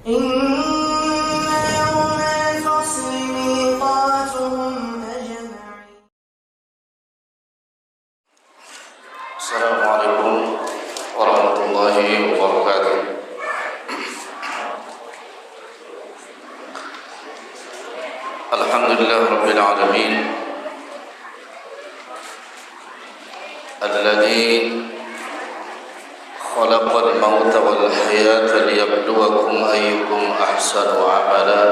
إن يوم الفصل ميقاتهم أجمعين. السلام عليكم ورحمة الله وبركاته. الحمد لله رب العالمين الذي خلق الموت والحياة ليبلوكم أيكم أحسن عملا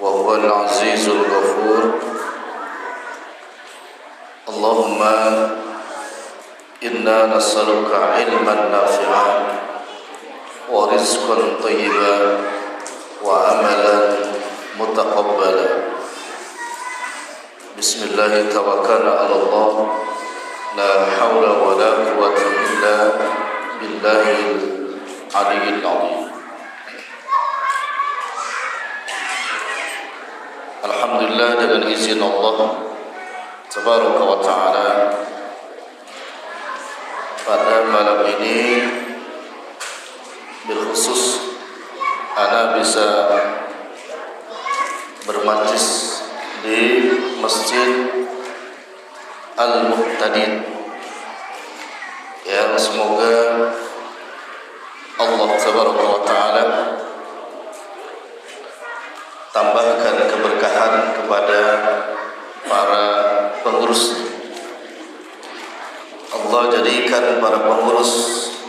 وهو العزيز الغفور. اللهم إنا نسألك علما نافعا ورزقا طيبا وعملا متقبلا. بسم الله توكلنا على الله لا حول ولا قوة إلا بالله العلي العظيم. Alhamdulillah, dengan izin Allah Tabaraka wa Ta'ala, pada malam ini berkhusus ana bisa bermajlis di Masjid Al-Muhtadin, yang semoga Allah Tabaraka wa Ta'ala tambahkan keberkahan kepada para pengurus. Allah jadikan para pengurus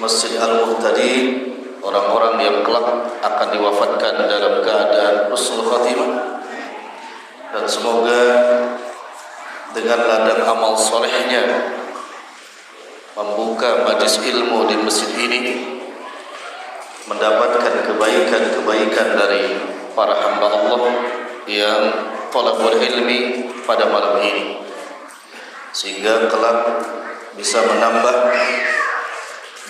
Masjid Al-Muhtadin orang-orang yang kelak akan diwafatkan dalam keadaan husnul khatimah, dan semoga dengan ladang amal solehnya membuka majlis ilmu di masjid ini mendapatkan kebaikan-kebaikan dari para hamba Allah yang thalabul ilmi pada malam ini, sehingga kelak bisa menambah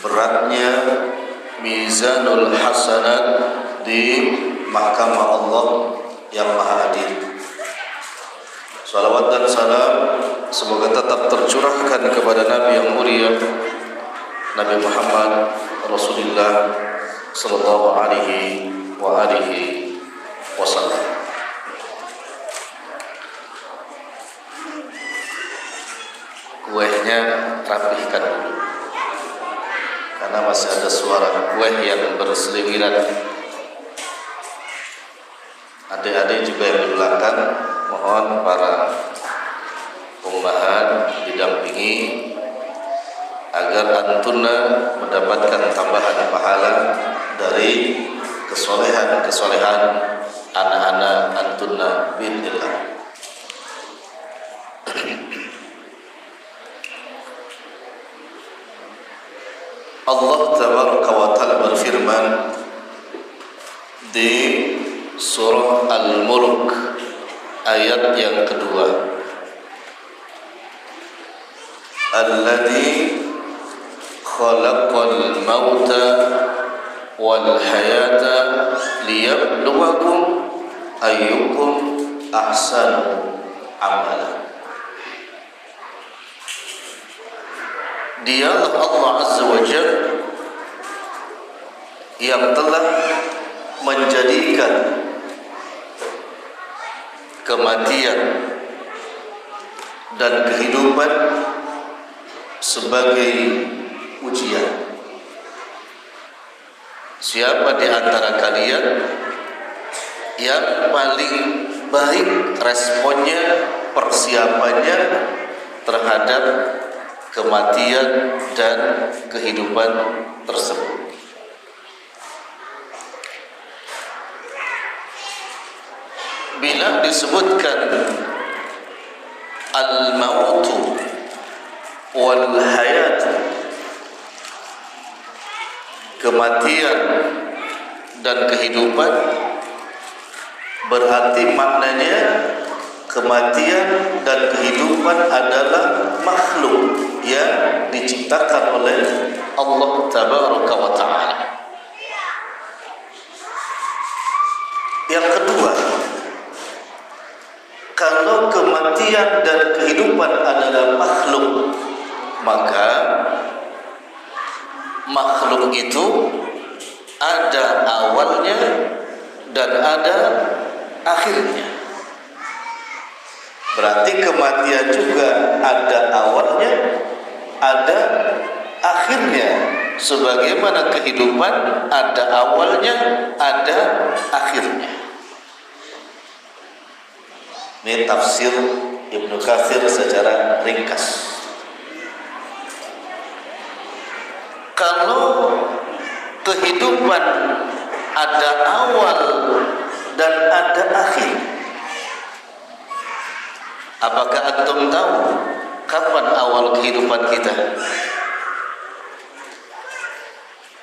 beratnya mizanul hasanat di mahkamah Allah yang maha adil. Salawat dan salam semoga tetap tercurahkan kepada Nabi yang mulia, Nabi Muhammad Rasulullah sallallahu alaihi wa alihi wasallam. Kuehnya rapihkan dulu, karena masih ada suara kue yang berseliweran. Adik-adik juga yang di belakang, mohon para ummahat didampingi agar antuna mendapatkan tambahan pahala dari kesolehan anak-anak antuna binillah. Allah Tabaraka wa Ta'ala berfirman di surah Al-Mulk ayat yang kedua, Alladzi khalaqal mauta wal hayata liyabluwakum ayyukum ahsanu amala. Dialah Allah Azza wa Jalla yang telah menjadikan kematian dan kehidupan sebagai ujian. Siapa di antara kalian yang paling baik responnya, persiapannya terhadap kematian dan kehidupan tersebut? Bila disebutkan al-mautu wal hayat, kematian dan kehidupan, berarti maknanya kematian dan kehidupan adalah makhluk yang diciptakan oleh Allah Tabaraka wa Ta'ala. Yang kedua, kalau kematian dan kehidupan adalah makhluk, maka makhluk itu ada awalnya dan ada akhirnya. Berarti kematian juga ada awalnya, ada akhirnya. Sebagaimana kehidupan ada awalnya, ada akhirnya. Ini tafsir Ibnu Katsir secara ringkas. Kalau kehidupan ada awal dan ada akhir, apakah antum tahu kapan awal kehidupan kita?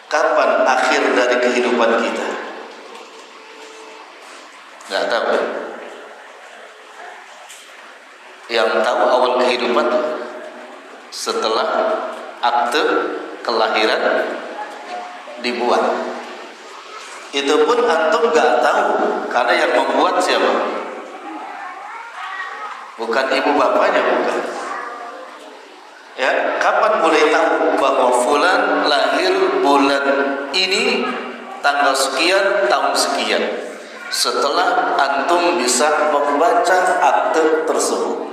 Kapan akhir dari kehidupan kita? Nggak tahu. Yang tahu awal kehidupan setelah akte kelahiran dibuat. Itu pun antum nggak tahu, karena yang membuat siapa? Bukan ibu bapaknya, bukan. Ya, kapan boleh tahu bahwa fulan lahir bulan ini tanggal sekian tahun sekian? Setelah antum bisa membaca akte tersebut.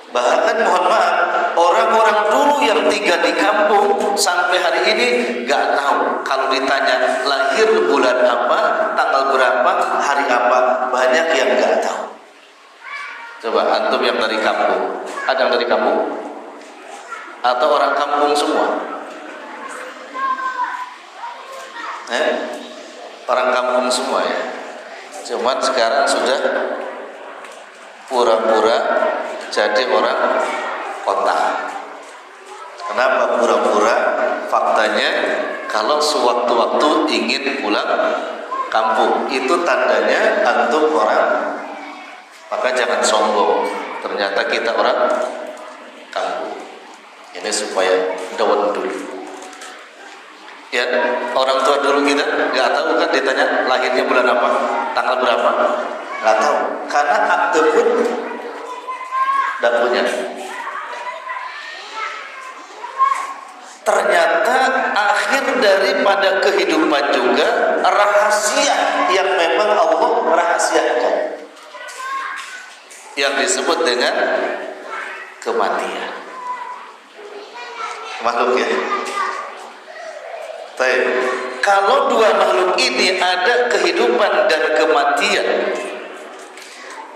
Bahkan mohon maaf, orang-orang dulu yang tinggal di kampung sampai hari ini nggak tahu. Kalau ditanya lahir bulan apa, tanggal berapa, hari apa, banyak yang nggak tahu. Coba antum yang dari kampung, ada yang dari kampung? Atau orang kampung semua? Orang kampung semua ya. Cuman sekarang sudah pura-pura jadi orang kota. Kenapa pura-pura? Faktanya kalau sewaktu-waktu ingin pulang kampung, itu tandanya antum orang. Maka jangan sombong, ternyata kita orang kampung. Ini supaya daun dulu. Ya, orang tua dulu kita nggak tahu kan, ditanya lahirnya bulan apa, tanggal berapa, nggak tahu. Karena akte pun nggak punya. Ternyata akhir daripada kehidupan juga rahasia yang memang Allah rahasiakan, yang disebut dengan kematian. Makhluk ya. Baik. Kalau dua makhluk ini ada kehidupan dan kematian,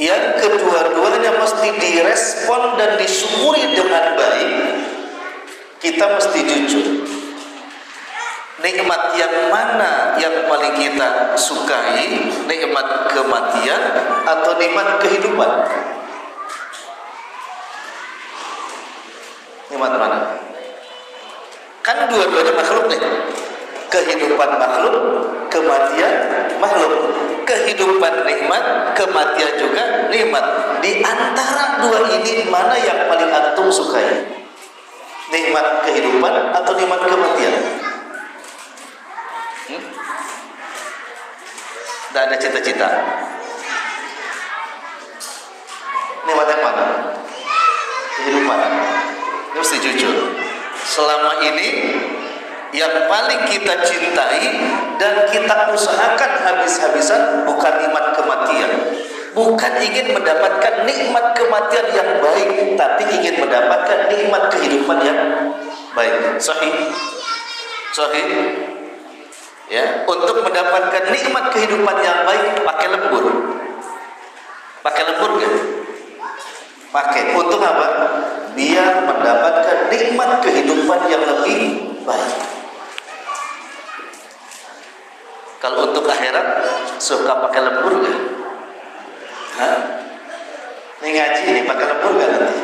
yang kedua-duanya mesti direspon dan disyukuri dengan baik. Kita mesti jujur. Nikmat yang mana yang paling kita sukai? Nikmat kematian atau nikmat kehidupan? Nikmat mana? Kan dua-duanya makhluk nih. Kehidupan makhluk, kematian makhluk. Kehidupan nikmat, kematian juga nikmat. Di antara dua ini mana yang paling antum sukai? Nikmat kehidupan atau nikmat kematian? Tidak ada cita-cita. Nikmat yang mana? Kehidupan. Ini mesti jujur. Selama ini yang paling kita cintai dan kita usahakan habis-habisan bukan nikmat kematian, bukan ingin mendapatkan nikmat kematian yang baik, tapi ingin mendapatkan nikmat kehidupan yang baik. Sahih? Sahih? Ya, untuk mendapatkan nikmat kehidupan yang baik pakai lembur. Pakai lembur kan? Pakai. Untuk apa? Biar mendapatkan nikmat kehidupan yang lebih baik. Kalau untuk akhirat suka pakai lembur nggak? Hah? Ini ngaji ini pakai lembur nggak nanti?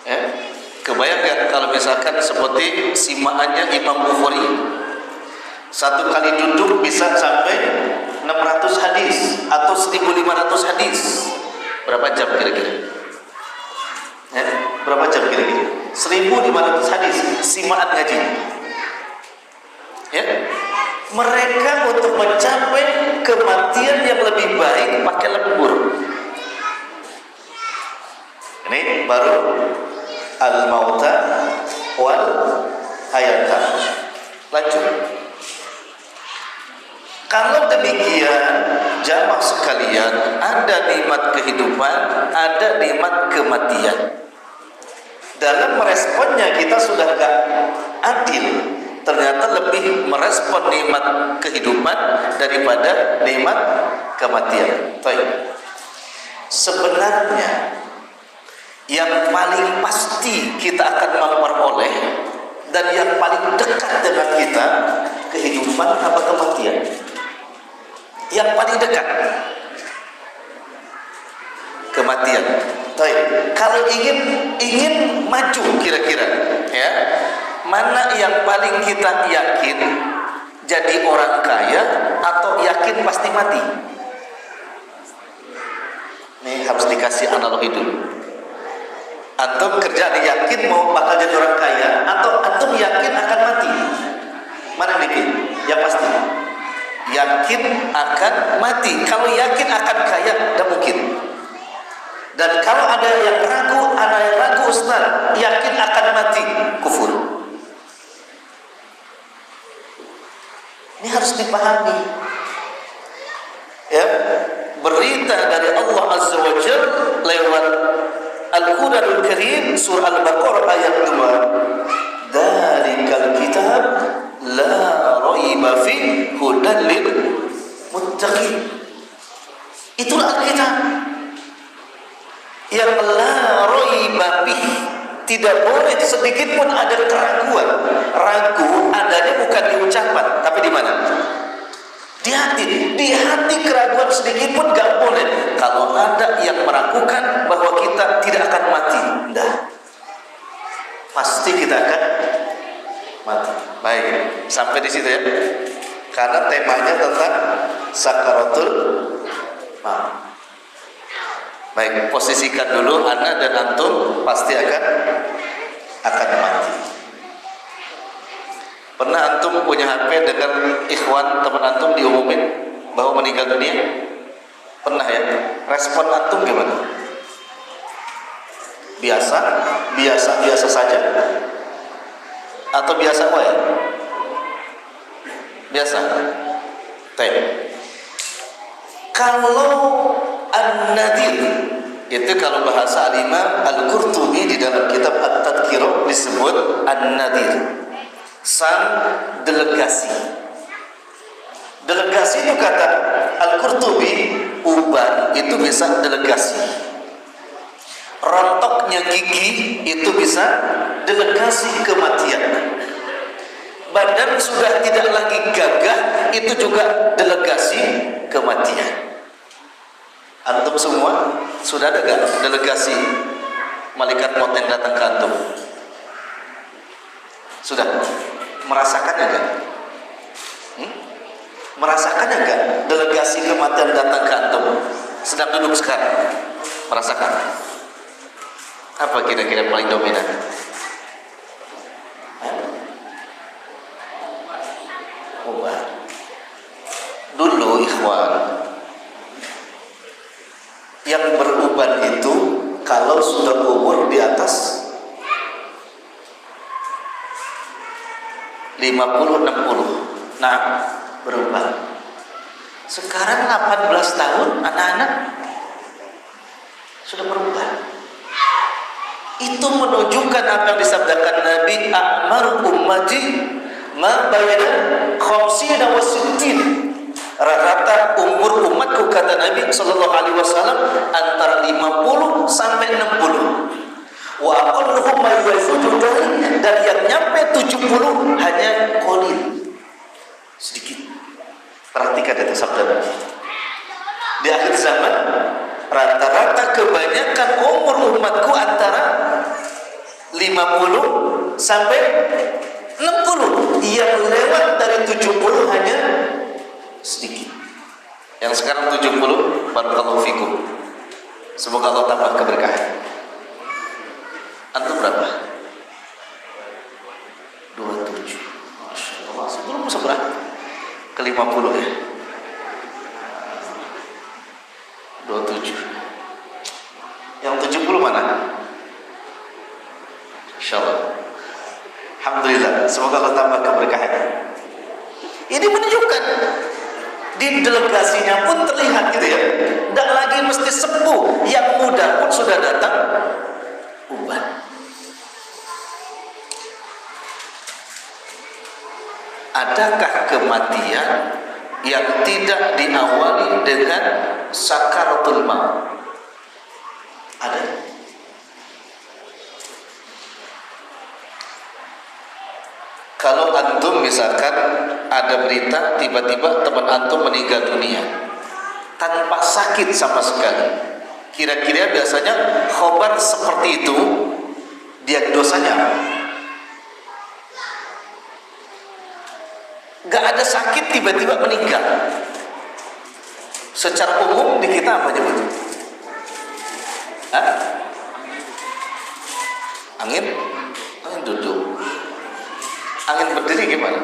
Ya? Kebayang nggak kalau misalkan seperti simaannya Imam Bukhari, satu kali duduk bisa sampai 600 hadis atau 1500 hadis. Berapa jam kira-kira? Ya? Berapa jam kira-kira? 1500 hadis simaan ngaji. Ya? Mereka untuk mencapai kematian yang lebih baik pakai lembur. Ini baru al-mauta wal hayata. Lanjut. demikian, jamaah sekalian, ada nikmat kehidupan, ada nikmat kematian. Dalam meresponnya kita sudah gak adil. Ternyata lebih merespon nikmat kehidupan daripada nikmat kematian. Sebenarnya yang paling pasti kita akan memperoleh dan yang paling dekat dengan kita, kehidupan apa kematian? Yang paling dekat kematian. Kalau ingin maju kira-kira, ya, mana yang paling kita yakin jadi orang kaya atau yakin pasti mati? Ini harus dikasih analogi dulu. Antum kerja yakin mau bakal jadi orang kaya atau antum yakin akan mati? Mana nih? Yang pasti yakin akan mati. Kalau yakin akan kaya, tidak mungkin. Dan kalau ada yang ragu Ustaz, yakin akan mati, kufur. Ini harus dipahami. Ya, berita dari Allah Azza wa Jalla lewat Al-Quranul Karim surah Al-Baqarah ayat 2. Dzalikal kitab la raiba fi hudan lil muttaqin. Itulah Alkitab yang la raiba fi, tidak boleh sedikit pun ada keraguan. Ragu adanya bukan di ucapan, tapi di mana? Di hati. Di hati keraguan sedikit pun gak boleh. Kalau ada yang meragukan bahwa kita tidak akan mati, enggak, pasti kita akan mati. Baik, sampai di situ ya. Karena temanya tentang sakaratul maut. Baik, posisikan dulu Anda dan antum pasti akan mati. Pernah antum punya HP dengan ikhwan teman antum diumumin bahwa meninggal dunia? Pernah ya? Respon antum gimana? Biasa saja? Atau biasa ya? Biasa. Kalau An-Nadir itu, kalau bahasa Al-Imam Al-Qurtubi di dalam kitab At-Tadhkirah disebut An-Nadir, sang delegasi. Delegasi itu kata Al-Qurtubi, uban itu bisa delegasi. Rontoknya gigi itu bisa delegasi kematian. Badan sudah tidak lagi gagah, itu juga delegasi kematian. Antum semua sudah ada gak delegasi malaikat maut yang datang ke antum? Sudah merasakannya gak? Merasakannya gak delegasi kematian datang ke antum? Sedang duduk sekarang, merasakan? Apa kira-kira paling dominan? Dulu ikhwan, yang beruban itu kalau sudah umur di atas 50-60, nah beruban. Sekarang 18 tahun anak-anak sudah beruban. Itu menunjukkan apa yang disabdakan Nabi, a'mar ummati ma baina khamsina wa sittin. Rata-rata umur umatku, kata Nabi sallallahu alaihi wasallam, antara 50 sampai 60. Wa aqalluhum ma yuwafiqu dan yang nyampe 70 hanya qalil, sedikit. Perhatikan itu sabda Nabi. Di akhir zaman rata-rata kebanyakan umur umatku antara 50 sampai 60. Yang lewat dari 70 hanya sedikit. Yang sekarang 70, barakallahu fikum. Semoga Allah tambah keberkahan. Antum berapa? 27. Masya Allah, sebelum seberapa? Ke 50 ya? 27. Yang 70 mana? Insya Allah. Alhamdulillah, semoga Allah tambah keberkahan. Ini menunjukkan di Di delegasinya pun terlihat gitu ya. Tidak lagi mesti sepuh, yang muda pun sudah datang uban. Adakah kematian yang tidak diawali dengan sakaratul maut? Ada? Kalau antum misalkan ada berita tiba-tiba teman antum meninggal dunia tanpa sakit sama sekali, kira-kira biasanya khobar seperti itu diagnosanya gak ada sakit tiba-tiba meninggal. Secara umum di kita apa nyebut? Angin duduk. Angin berdiri gimana?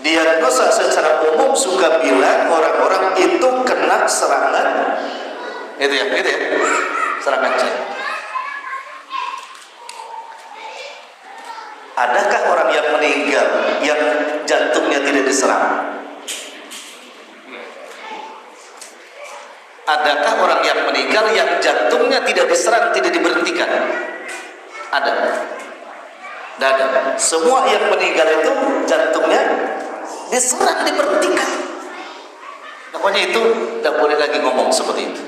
Diagnosa secara umum suka bilang orang-orang itu kena serangan itu ya, serangan jantung. Adakah orang yang meninggal yang jantungnya tidak diserang? Adakah orang yang meninggal yang jantungnya tidak diserang, tidak diberhentikan? Ada. Tidak ada. Semua yang meninggal itu jantungnya diserang, diberhentikan. Pokoknya itu tidak boleh lagi ngomong seperti itu.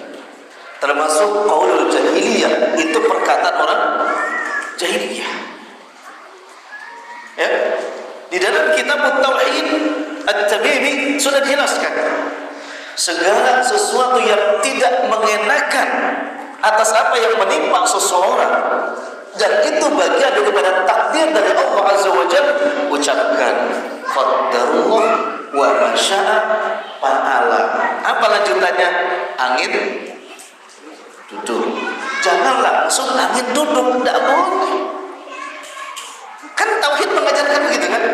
Termasuk qaulul jahiliyah, itu perkataan orang jahiliyah. Ya, di dalam kitab Tauhid At-Tamimi sudah dijelaskan segala sesuatu yang tidak mengenakan atas apa yang menimpa seseorang dan itu bagian daripada takdir dari Allah Azza wa Jalla, ucapkan qaddarullah wa ma syaa fa'ala. Apa lanjutannya? Angin duduk. Jangan langsung angin duduk, tidak boleh. Kan tauhid mengajarkan begitu kan?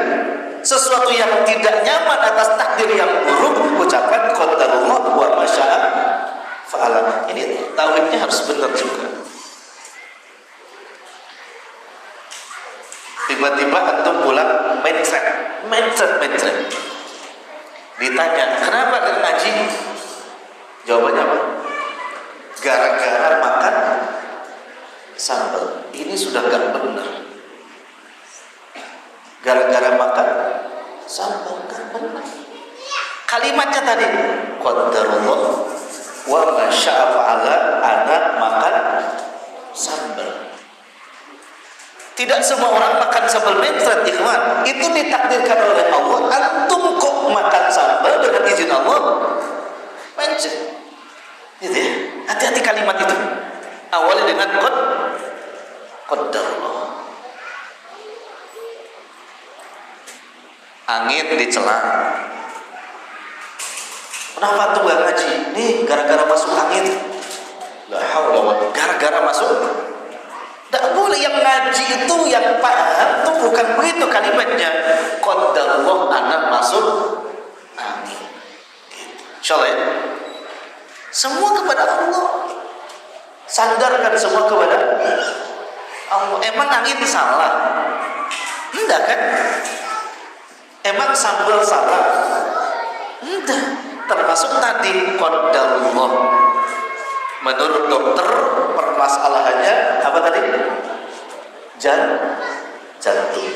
Sesuatu yang tidak nyaman atas takdir yang buruk, ucapkan qadarullah wa ma syaa fa'ala. Ini tauhidnya harus benar juga. Tiba-tiba antum pulang mencret. Ditanya, kenapa kan ngaji? Jawabannya apa? Gara-gara makan sambal. Ini sudah gak benar. Gara-gara makan sambal kan benar. Kalimatnya tadi qadarullah wa ma syaa fa'ala, anak makan sambal. Tidak semua orang makan sambal mencret, ikhwan. Itu ditakdirkan oleh Allah. Antum kok makan sambal dengan izin Allah mencret. Gitu ya. Hati-hati kalimat itu. Awalnya dengan qadarullah. Angin dicela. Kenapa tuh gak ngaji? Nih gara-gara masuk angin. La haula wa gara-gara masuk. Tidak boleh, yang ngaji itu yang paham itu bukan begitu kalimatnya. Qadarullah, anak masuk angin. Insyaallah ya. Semua kepada Allah. Sandarkan semua kepada Allah. Emang angin salah? Enggak kan? Emang sambal salah? Enggak. Termasuk tadi qadarullah. Menurut dokter permasalahannya apa tadi? Jantung.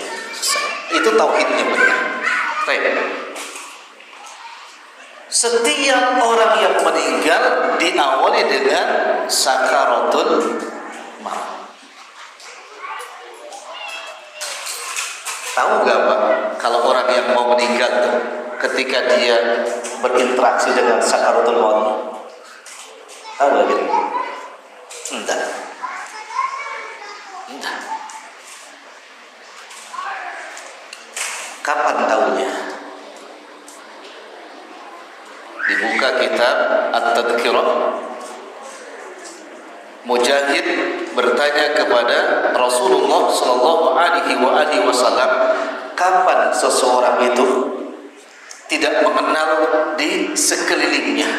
Itu tauhidnya benar. Baik. Setiap orang yang meninggal diawali dengan sakaratul maut. Tahu nggak Pak, kalau orang yang mau meninggal tuh, ketika dia berinteraksi dengan sakaratul maut, tahu nggak gitu? Enggak. Kapan tahunya? Dibuka kitab At-Tadhkirah. Mujahid bertanya kepada Rasulullah sallallahu alaihi wasallam, kapan seseorang itu tidak mengenal di sekelilingnya?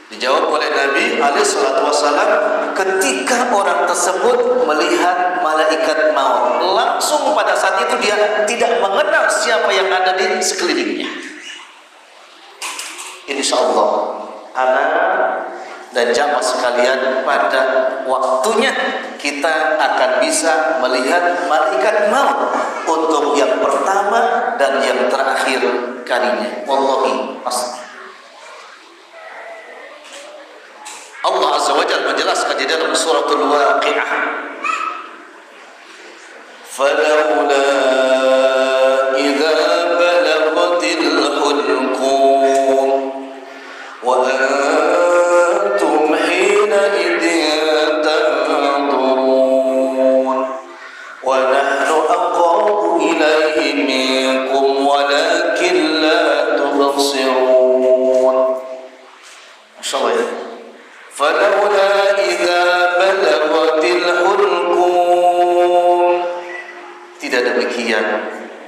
Dijawab oleh Nabi SAW, ketika orang tersebut melihat malaikat maut, langsung pada saat itu dia tidak mengenal siapa yang ada di sekelilingnya. Insya Allah, anak dan jamaah sekalian, pada waktunya kita akan bisa melihat malaikat maut untuk yang pertama dan yang terakhir kalinya. Wallahi pasti. Allah Azza wa Jalla menjelaskan di dalam suratul Waqi'ah, "Falawla idza balaghatil hulqum wa antum hina idin tanzurun wa nahnu aqrabu ilayhi minkum walakin la tubsirun." Masyaallah ya. Falawla idza balaghatil hulqum, tidak demikian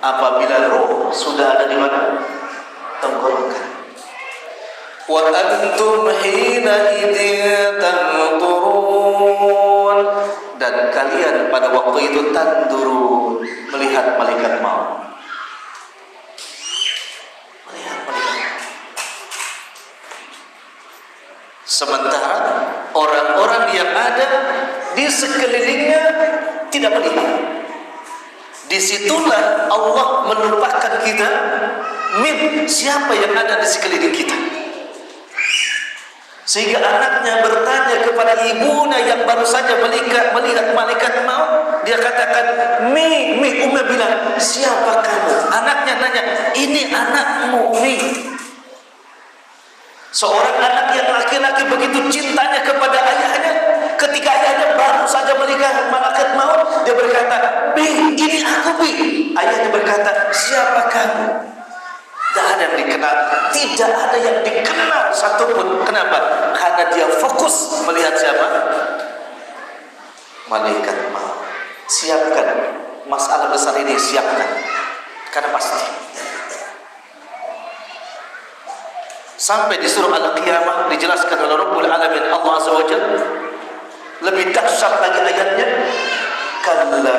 apabila roh sudah ada di mana? Tenggorokan. Wa antum hina idzin tanzurun, dan kalian pada waktu itu tanzurun, melihat malaikat maut. Sementara orang-orang yang ada di sekelilingnya tidak melihat. Disitulah Allah melupakan kita, siapa yang ada di sekeliling kita. Sehingga anaknya bertanya kepada ibunya yang baru saja melihat malaikat maut, dia katakan, Umi bilang, siapa kamu? Anaknya nanya, ini anakmu, Mi. Seorang anak yang laki-laki begitu cintanya kepada ayahnya, ketika ayahnya baru saja melihat malaikat maut, dia berkata, Bi, ini aku, Bi. Ayahnya berkata, siapa kamu? Tidak ada yang dikenal, tidak ada yang dikenal satupun. Kenapa? Karena dia fokus melihat siapa? Malaikat maut. Siapkan masalah besar ini, siapkan, karena pasti. Sampai di surah Al-Qiyamah dijelaskan oleh Rabbul Alamin Allah Azza wa Jalla, lebih dahsyat lagi ayatnya, kalla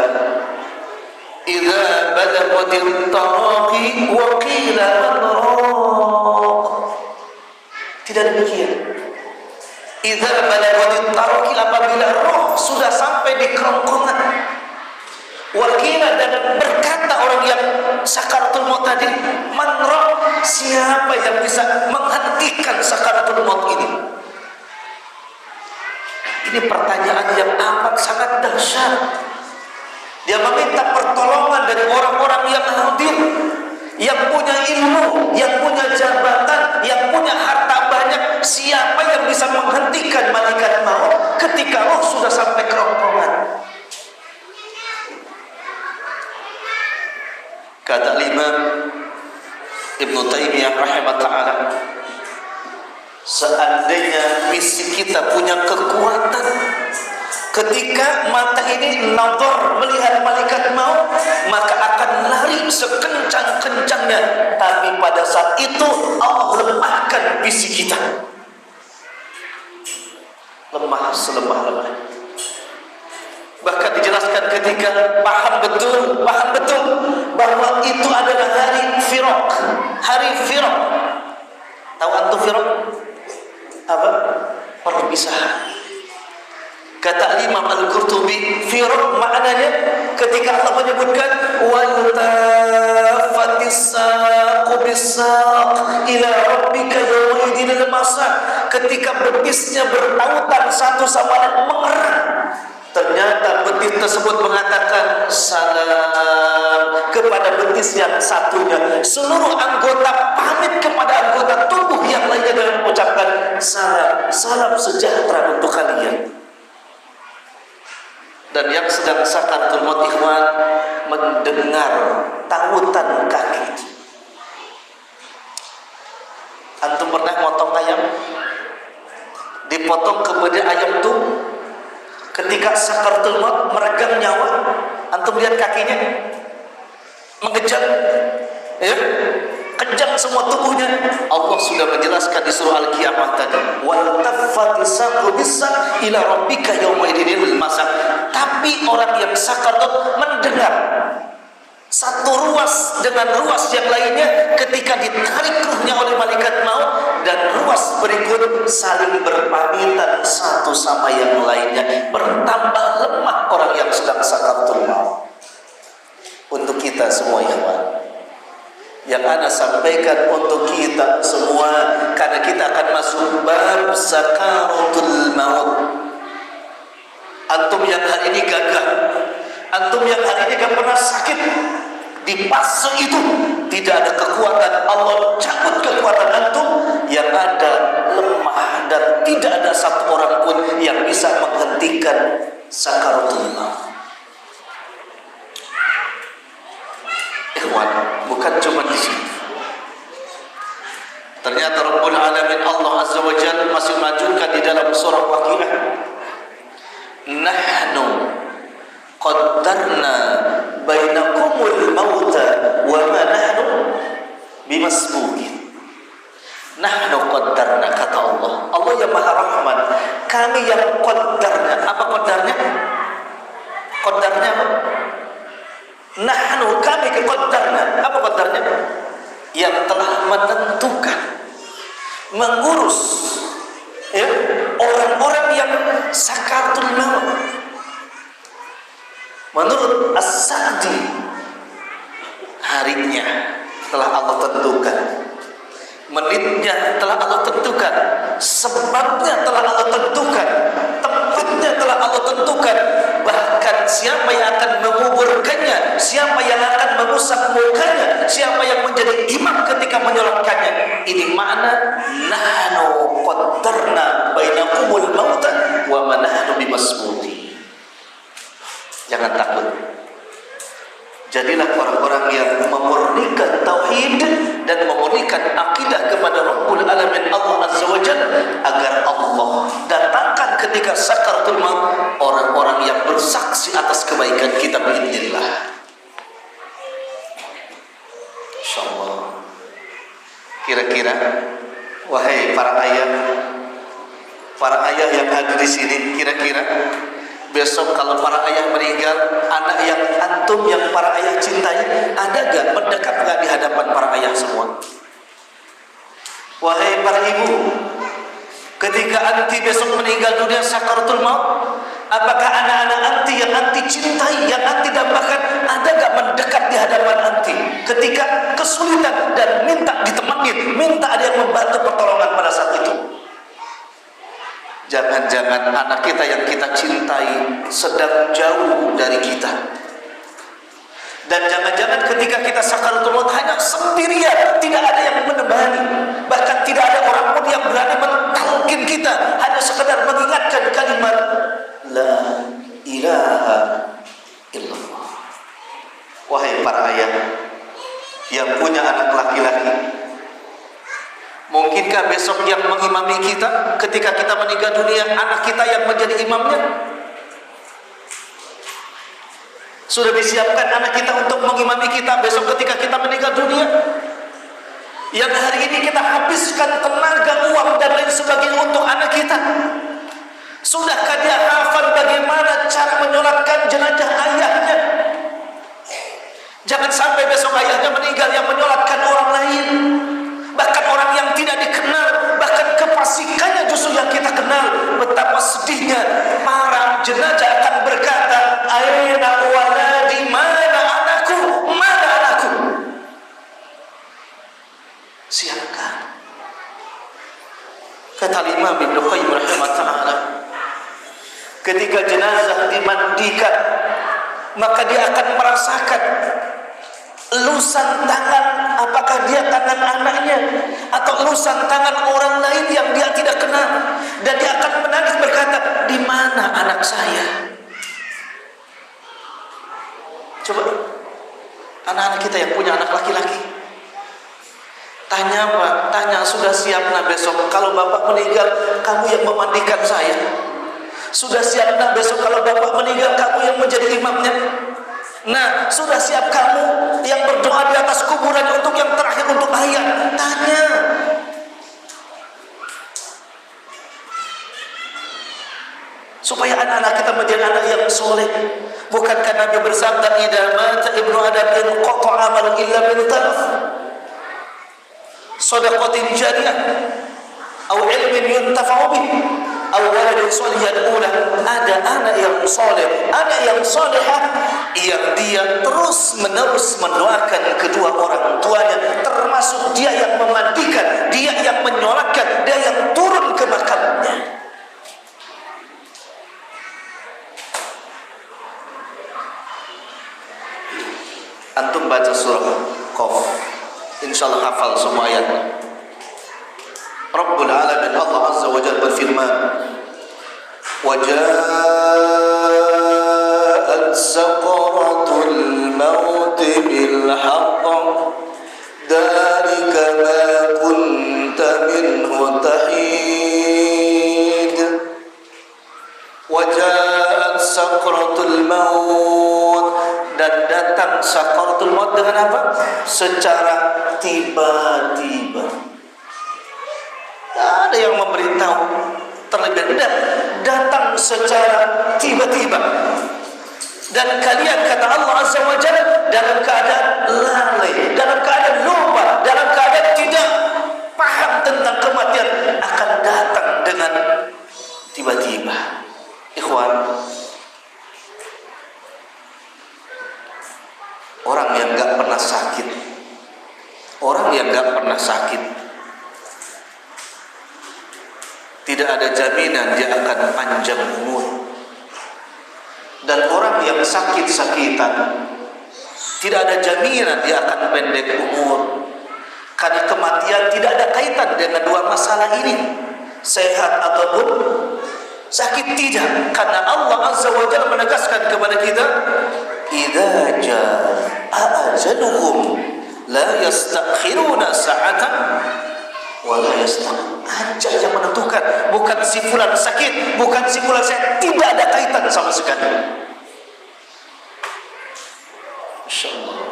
idza balaghatil taraqi wa qila man-raq. Tidak demikian. Idza balaghatil taraqi, apabila roh sudah sampai di kerongkongan, wa qila, dan berkata orang yang sakaratul maut tadi, man-raq, siapa yang bisa menghentikan sakaratul maut ini? Ini pertanyaan yang amat sangat dahsyat. Dia meminta pertolongan dari orang-orang yang hadir, yang punya ilmu, yang punya jabatan, yang punya harta banyak. Siapa yang bisa menghentikan malaikat maut ketika roh sudah sampai kerongkongan? Kata Imam Ibnu Taimiyah rahimahullah, seandainya fisik kita punya kekuatan, ketika mata ini nazar melihat malaikat maut, maka akan lari sekencang-kencangnya. Tapi pada saat itu Allah lemahkan fisik kita, lemah selemah-lemahnya. Bahkan dijelaskan ketika paham betul bahwa itu adalah hari firaq. Tahu antum firaq? Apa? Perpisahan. Kata Imam Al-Qurtubi, firaq maknanya ketika Allah menyebutkan wal tafatis saqu bis-saq ila rabbika yawma idinil masaq, ketika betisnya bertautan satu sama lain mengerat. Ternyata betis tersebut mengatakan salam kepada betis yang satunya. Seluruh anggota pamit kepada anggota tubuh yang lainnya dengan mengucapkan salam sejahtera untuk kalian. Dan yang sedang sakaratul maut ikhwan mendengar tautan kaki. Antum pernah motong ayam? Dipotong kemudian ayam itu ketika sakaratul maut meregang nyawa, antum lihat kakinya mengejang, ya, kejang semua tubuhnya. Allah sudah menjelaskan di surah Al-Qiyamah tadi, wal taffatis saqu bis-saq ila rabbika yauma idinil masaq. Tapi orang yang sakarat mendengar satu ruas dengan ruas yang lainnya ketika ditarik ruhnya oleh malaikat maut, dan ruas berikut saling berpamitan satu sama yang lainnya. Bertambah lemah orang yang sedang sakaratul maut. Untuk kita semua yang ana sampaikan untuk kita semua, karena kita akan masuk bab sakaratul maut. Antum yang hari ini gagah, antum yang hari ini gak pernah sakit, di fase itu tidak ada kekuatan, Allah cabut kekuatan antum, yang ada lemah, dan tidak ada satu orang pun yang bisa menghentikan sakaratul maut. Ikhwan, bukan cuma di sini. Ternyata Rabbul Alamin Allah Azza wa Jalla masih majukan di dalam surah Waqiah, nahnu qaddarna bainakumul mauta wa ma nahnu bimasbuqin. Nahnu qaddarna, kata Allah. Allah yang Maha Rahman, kami yang qaddarna. Apa qaddarnya? Qaddarnya apa? Nahnu, kami qaddarna. Apa qaddarnya? Yang telah menentukan, mengurus orang-orang yang sakaratul maut. Menurut As-Sa'di, harinya telah Allah tentukan, menitnya telah Allah tentukan, sebabnya telah Allah tentukan, tempatnya telah Allah tentukan, bahkan siapa yang akan menguburkannya, siapa yang akan mengusap mukanya, siapa yang menjadi imam ketika menyolatkannya. Ini makna nahnu qaddarna bainakumul mauta wa ma nahnu bimasbuqin. Jangan takut. Jadilah orang-orang yang memurnikan tauhid dan memurnikan akidah kepada Rabbul Alamin Allah Azza wa Jalla, agar Allah datangkan ketika sakaratul maut orang-orang yang bersaksi atas kebaikan kita biidznillah. Insyaallah. Kira-kira wahai para ayah yang hadir di sini, kira-kira besok kalau para ayah meninggal, anak yang antum yang para ayah cintai, ada gak, mendekat gak di hadapan para ayah semua? Wahai para ibu, ketika anti besok meninggal dunia sakaratul maut, apakah anak-anak anti yang anti cintai, yang anti dambakan, ada gak mendekat di hadapan anti ketika kesulitan dan minta ditemani, minta ada yang membantu pertolongan pada saat itu? Jangan-jangan anak kita yang kita cintai sedang jauh dari kita. Dan jangan-jangan ketika kita sakaratul maut hanya sendirian, tidak ada yang menemani. Bahkan tidak ada orang pun yang berani mentalkin kita, hanya sekedar mengingatkan kalimat la ilaha illallah. Wahai para ayah yang punya anak laki-laki, mungkinkah besok yang mengimami kita ketika kita meninggal dunia, anak kita yang menjadi imamnya? Sudah disiapkan anak kita untuk mengimami kita besok ketika kita meninggal dunia? Yang hari ini kita habiskan tenaga, uang, dan lain sebagainya untuk anak kita, sudahkah dia hafal bagaimana cara menyolatkan jenazah ayahnya? Jangan sampai besok ayahnya meninggal yang menyolatkan orang lain, bahkan orang yang tidak dikenal, bahkan kefasikannya justru yang kita kenal. Betapa sedihnya para jenazah akan berkata, aina waladi, mana anakku, mana anakku. Siapkan. Kata Imam Ibnu Qayyim rahimahullah, ketika jenazah dimandikan, maka dia akan merasakan elusan tangan, apakah dia tangan anaknya atau elusan tangan orang lain yang dia tidak kenal, dan dia akan menangis berkata, di mana anak saya? Coba anak-anak kita yang punya anak laki-laki, tanya apa? Tanya, sudah siap nah besok kalau bapak meninggal kamu yang memandikan saya? Sudah siap nah besok kalau bapak meninggal kamu yang menjadi imamnya? Nah, sudah siap kamu yang berdoa di atas kuburan untuk yang terakhir untuk ayah? soleh. Bukankah Nabi bersabda, idza mata ibnu adam inqata amalu illa min thalath, shadaqatin jariyah, atau ilmin yuntafa'u bih, atau waladin salih yad'u lahu. Ada anak yang soleh, anak yang solehah yang dia terus menerus mendoakan kedua orang tuanya, termasuk dia yang memandikan, dia yang menyolatkan, dia yang turun ke makamnya. Antum baca surah Qaf, insyaallah hafal semua ayatnya. Rabbul Alamin Allah Azza wa Jalla berfirman, وَجَاءَتْ سَكْرَةُ الْمَوْتِ بِالْحَقِّ ذَلِكَ مَا كُنْتَ مِنْهُ تَحِيدُ. وَجَاءَتْ سَكْرَةُ الْمَوْتِ, dan datang sakaratul maut dengan apa? Secara tiba-tiba. Ada yang memberitahu terlebih dahulu, datang secara tiba-tiba. Dan kalian, kata Allah Azza wa Jalla, dalam keadaan lalai, dalam keadaan lupa, dalam keadaan tidak paham tentang kematian, akan datang dengan tiba-tiba. Ikhwan, orang yang gak pernah sakit, orang yang gak pernah sakit, tidak ada jaminan dia akan panjang umur. Dan orang yang sakit-sakitan, tidak ada jaminan dia akan pendek umur. Karena kematian tidak ada kaitan dengan dua masalah ini, sehat ataupun sakit, tidak. Karena Allah Azza wa Jalla menegaskan kepada kita, idza jaa ajaluhum la yastakhiruna sa'atan wa la yastaqdimun. Ajal yang menentukan, bukan si fulan sakit, bukan si fulan sehat, tidak ada kaitan sama sekali. Insyaallah.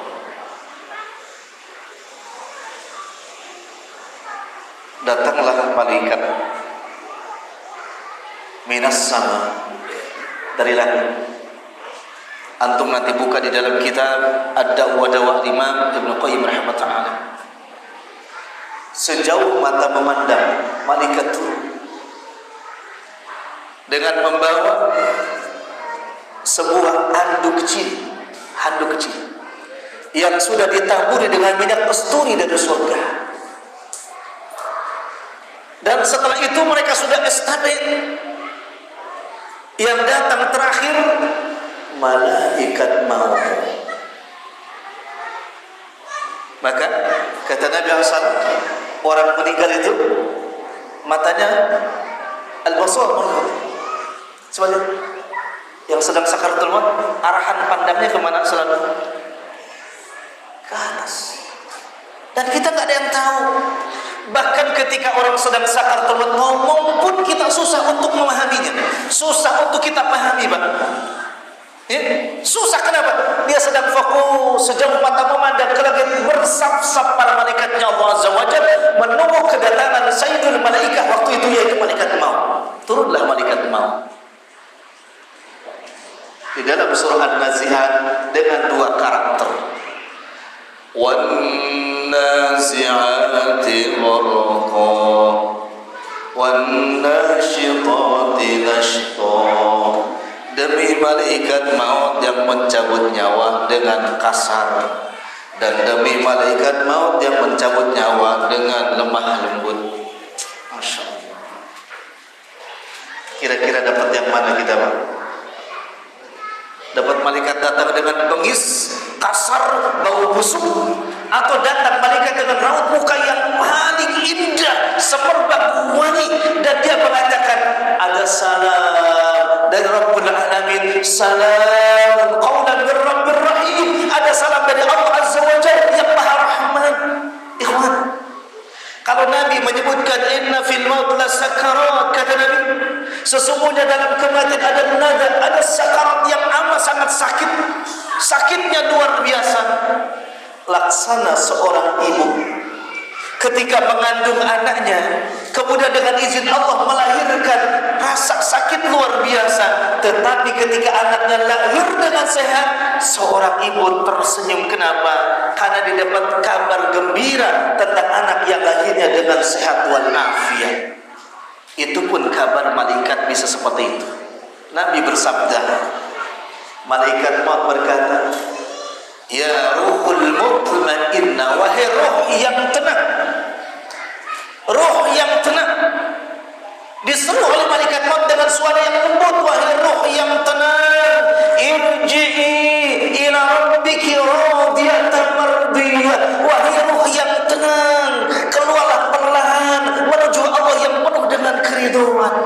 Datanglah malaikat minas sama, dari langit. Antum nanti buka di dalam kitab Ad-Da'wah wa Dawa' Imam Ibnu Qayyim rahimahullah. Sejauh mata memandang, malaikat turun dengan membawa sebuah handuk kecil yang sudah ditaburi dengan minyak kasturi dari surga. Dan setelah itu mereka sudah estafet. Yang datang terakhir malaikat maut. Maka kata Nabi SAW, orang meninggal itu matanya al-basar, sebenarnya yang sedang sakaratul maut, arahan pandangnya kemana selalu? Ke atas. Dan kita nggak ada yang tahu. Bahkan ketika orang sedang sakaratul maut ngomong pun kita susah untuk memahaminya, susah untuk kita pahami, Pak. Susah, kenapa? Dia sedang fokus, sejauh mata memandang ke langit, bersaf-saf para malaikatnya Allah Azza wa Jalla menunggu kedatangan Sayyidul Malaikah waktu itu, yaitu malaikat maut. Turunlah malaikat maut di dalam surah An-Nazi'at dengan dua karakter, wan nazi'ati gharqa wan nasyitati nashta. Demi malaikat maut yang mencabut nyawa dengan kasar, dan demi malaikat maut yang mencabut nyawa dengan lemah lembut. Masya Allah. Kira-kira dapat yang mana kita, Pak? Dapat malaikat datang dengan bengis, kasar, bau busuk, atau datang malaikat dengan raut muka yang paling indah, semerbak wangi, dan dia mengatakan ada salam dari Rabbul Alamin, salam qaulan min Rabbir Rahim, ada salam dari Allah Azza wa Jalla yang Maha Rahman. Ikhwan, kalau Nabi menyebutkan inna fil maut la sakarat, kata Nabi, sesungguhnya dalam kematian ada nada, ada sakarat yang amat sangat sakit, sakitnya luar biasa. Laksana seorang ibu ketika mengandung anaknya, kemudian dengan izin Allah melahirkan, rasa sakit luar biasa. Tetapi ketika anaknya lahir dengan sehat, seorang ibu tersenyum. Kenapa? Karena didapat kabar gembira tentang anak yang lahirnya dengan sehat walafiat. Itu pun kabar malaikat bisa seperti itu. Nabi bersabda, malaikat maut berkata, ya ruhul mutmainna, wahai roh yang tenang, roh yang tenang. Diseru oleh malaikat maut dengan suara yang lembut, wahai roh yang tenang, irji'i ila rabbiki radiyatan mardiyah. Wahai roh yang tenang, keluarlah perlahan menuju Allah yang penuh dengan keridhaan.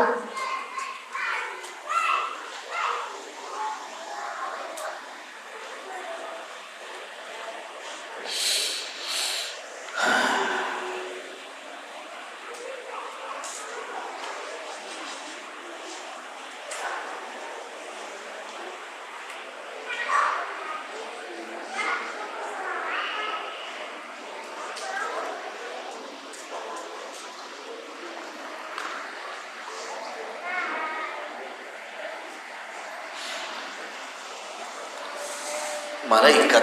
Malaikat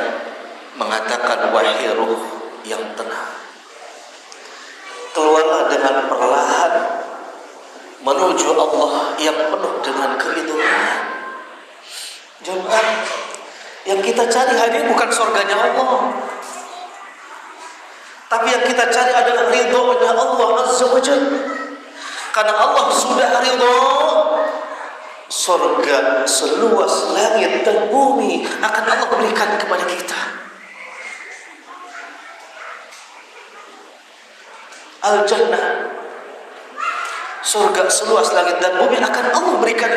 mengatakan, wahai ruh yang tenang, keluarlah dengan perlahan menuju Allah yang penuh dengan keridhaan. Jemaah, yang kita cari hari ini bukan surganya Allah, tapi yang kita cari adalah ridhonya Allah Azza wa Jalla. Karena Allah sudah ridho, surga seluas langit dan bumi akan Allah berikan kepada kita. Al-Jannah, surga seluas langit dan bumi akan Allah berikan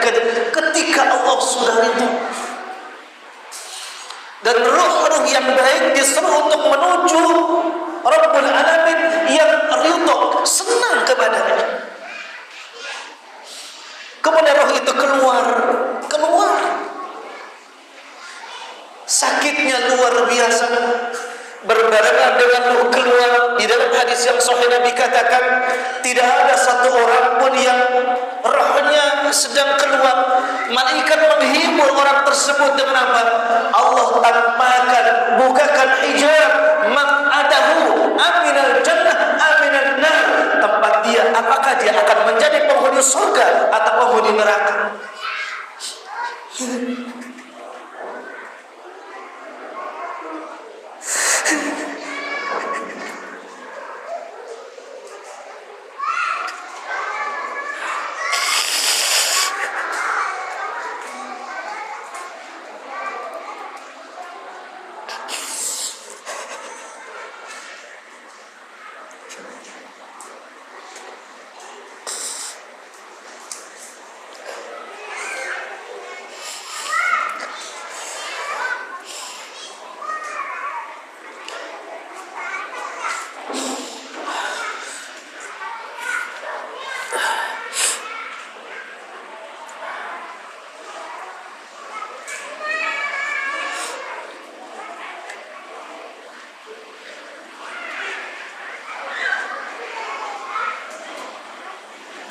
ketika Allah sudah ridho. Dan ruh-ruh yang baik disuruh untuk menuju Rabbul Alamin yang ridho, senang kepadanya. Kemudian roh itu keluar. Sakitnya luar biasa. Berbarengan dengan roh keluar, di dalam hadis yang sahih Nabi katakan, tidak ada satu orang pun yang rohnya sedang keluar. Malaikat menghibur orang tersebut dengan apa? Allah tampakkan, bukakan hijab, maq'adahu aminal jannah aminan nar. Tempat dia, apakah dia akan menjadi penghuni surga atau penghuni neraka?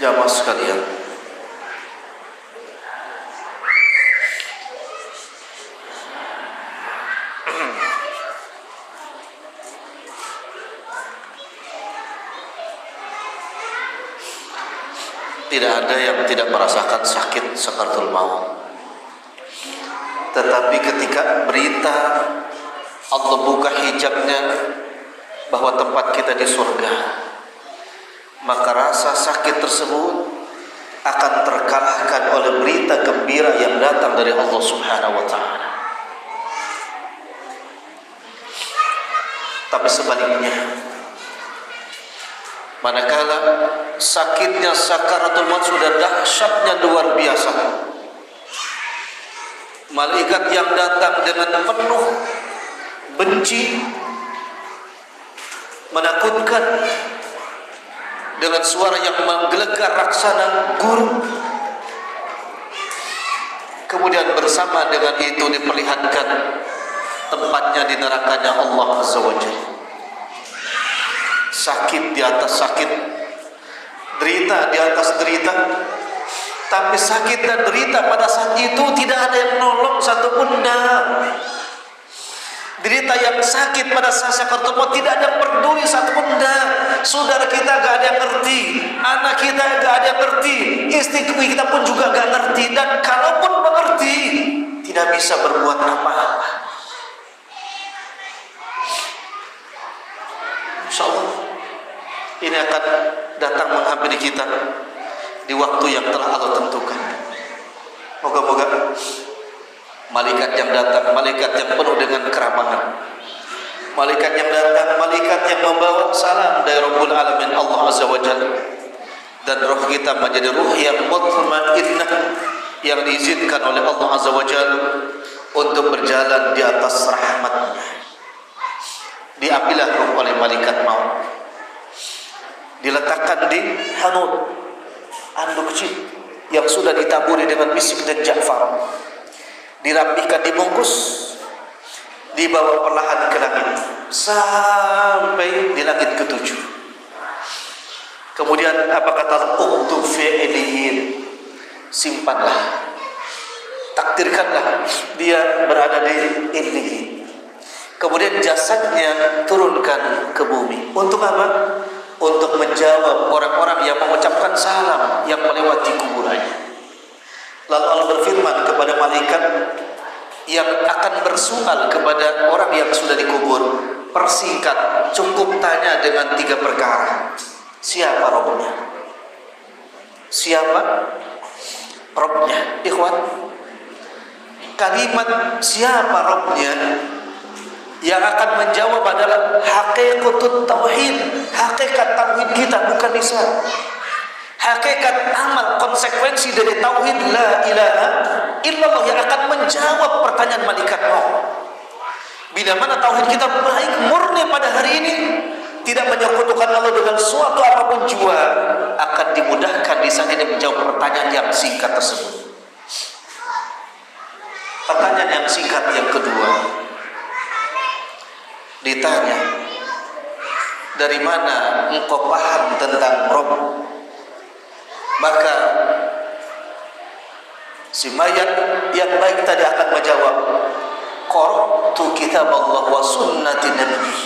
Jamaah sekalian, tidak ada yang tidak merasakan sakit sakaratul maut. Tetapi ketika berita Allah buka hijabnya bahwa tempat kita di surga, maka rasa sakit tersebut akan terkalahkan oleh berita gembira yang datang dari Allah Subhanahu wa taala. Tapi sebaliknya, manakala sakitnya sakaratul maut sudah dahsyatnya luar biasa, malaikat yang datang dengan penuh benci, menakutkan, dengan suara yang menggelegar raksana guru. Kemudian bersama dengan itu diperlihatkan tempatnya di nerakanya Allah Azza wa Jalla. sakit di atas sakit, derita di atas derita. Tapi sakit dan derita pada saat itu tidak ada yang nolong satupun dah. Derita yang sakit pada saat sakaratul maut tidak ada peduli satupun dah. Saudara kita gak ada yang ngerti, anak kita gak ada yang ngerti, istri kita pun juga gak ngerti, dan kalaupun mengerti tidak bisa berbuat apa-apa. Insya Allah ini akan datang menghampiri kita di waktu yang telah Allah tentukan. Moga-moga malaikat yang datang, malaikat yang penuh dengan keramahan, malaikat yang datang, malaikat yang membawa salam dari Rabbul Alamin Allah Azza wa Jalla, dan roh kita menjadi ruh yang mutmainnah, yang diizinkan oleh Allah Azza wa Jalla untuk berjalan di atas rahmat-Nya. Diambillah ruh oleh malaikat maut, diletakkan di hanut, anduk kecil yang sudah ditaburi dengan misik dan ja'far, dirapikan, dibungkus, dibawa perlahan ke langit sampai di langit ketujuh. Kemudian apa kata uktub fi'liyin, simpanlah, takdirkanlah dia berada di illiyin. Kemudian jasadnya turunkan ke bumi. Untuk apa? Untuk menjawab orang-orang yang mengucapkan salam yang melewati kuburannya. Lalu Allah berfirman kepada malaikat yang akan bersoal kepada orang yang sudah dikubur, persingkat, cukup tanya dengan 3 perkara. Siapa Rabbnya? Siapa Rabbnya? Ikhwan, kalimat siapa Rabbnya yang akan menjawab adalah hakikatut tauhid, hakikat tauhid kita, bukan lisan. Hakikat amal, konsekuensi dari tauhid la ilaha illallah yang akan menjawab pertanyaan malaikat maut. Bila mana tauhid kita baik, murni pada hari ini, tidak menyekutukan Allah dengan suatu apapun jua, akan dimudahkan di sana dia menjawab pertanyaan yang singkat tersebut. Pertanyaan yang singkat yang kedua, ditanya, dari mana engkau paham tentang Rabb? Maka si mayat yang baik tadi akan menjawab, qara'tu kitab Allah wa sunnati Nabi.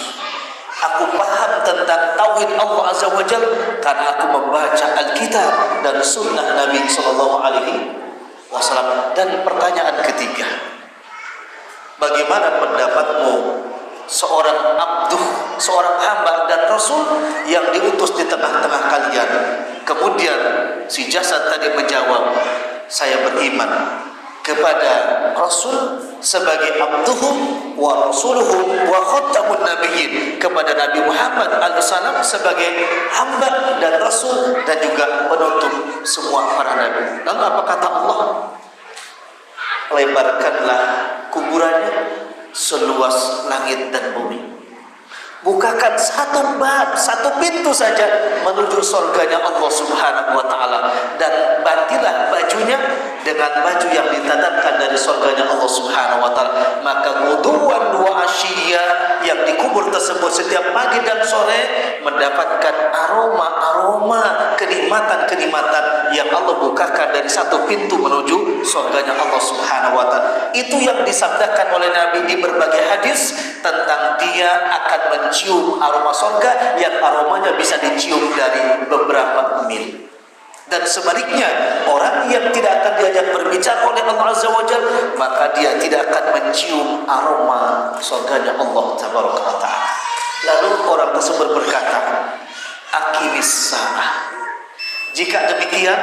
Aku paham tentang tauhid Allah Azza wa Jalla karena aku membaca Alkitab dan sunnah Nabi sallallahu alaihi wasallam. Dan pertanyaan ketiga, bagaimana pendapatmu seorang abduh, seorang hamba dan rasul yang diutus di tengah-tengah kalian? Kemudian si jasad tadi menjawab, saya beriman kepada Rasul sebagai abduhum wa rasuluhum wa khatamun nabiyyin, kepada Nabi Muhammad alaihissalam sebagai hamba dan rasul dan juga penutup semua para nabi. Lalu apa kata Allah? Lebarkanlah kuburannya seluas langit dan bumi. Bukakan satu bab, satu pintu saja menuju surganya Allah Subhanahu wa taala, dan bantilah bajunya dengan baju yang ditatapkan dari surganya Allah Subhanahu wa taala. Maka guduwan wa asyiya, yang dikubur tersebut setiap pagi dan sore mendapatkan aroma-aroma kenikmatan-kenikmatan yang Allah bukakan dari satu pintu menuju surganya Allah Subhanahu wa taala. Itu yang disabdakan oleh Nabi di berbagai hadis tentang dia akan mencium aroma surga yang aromanya bisa dicium dari beberapa mil. Dan sebaliknya, orang yang tidak akan diajak berbicara oleh Allah Azza wa Jalla, maka dia tidak akan mencium aroma surganya Allah Tabaraka wa Ta'ala. Lalu orang tersebut berkata, aqimis sa'ah. Jika demikian,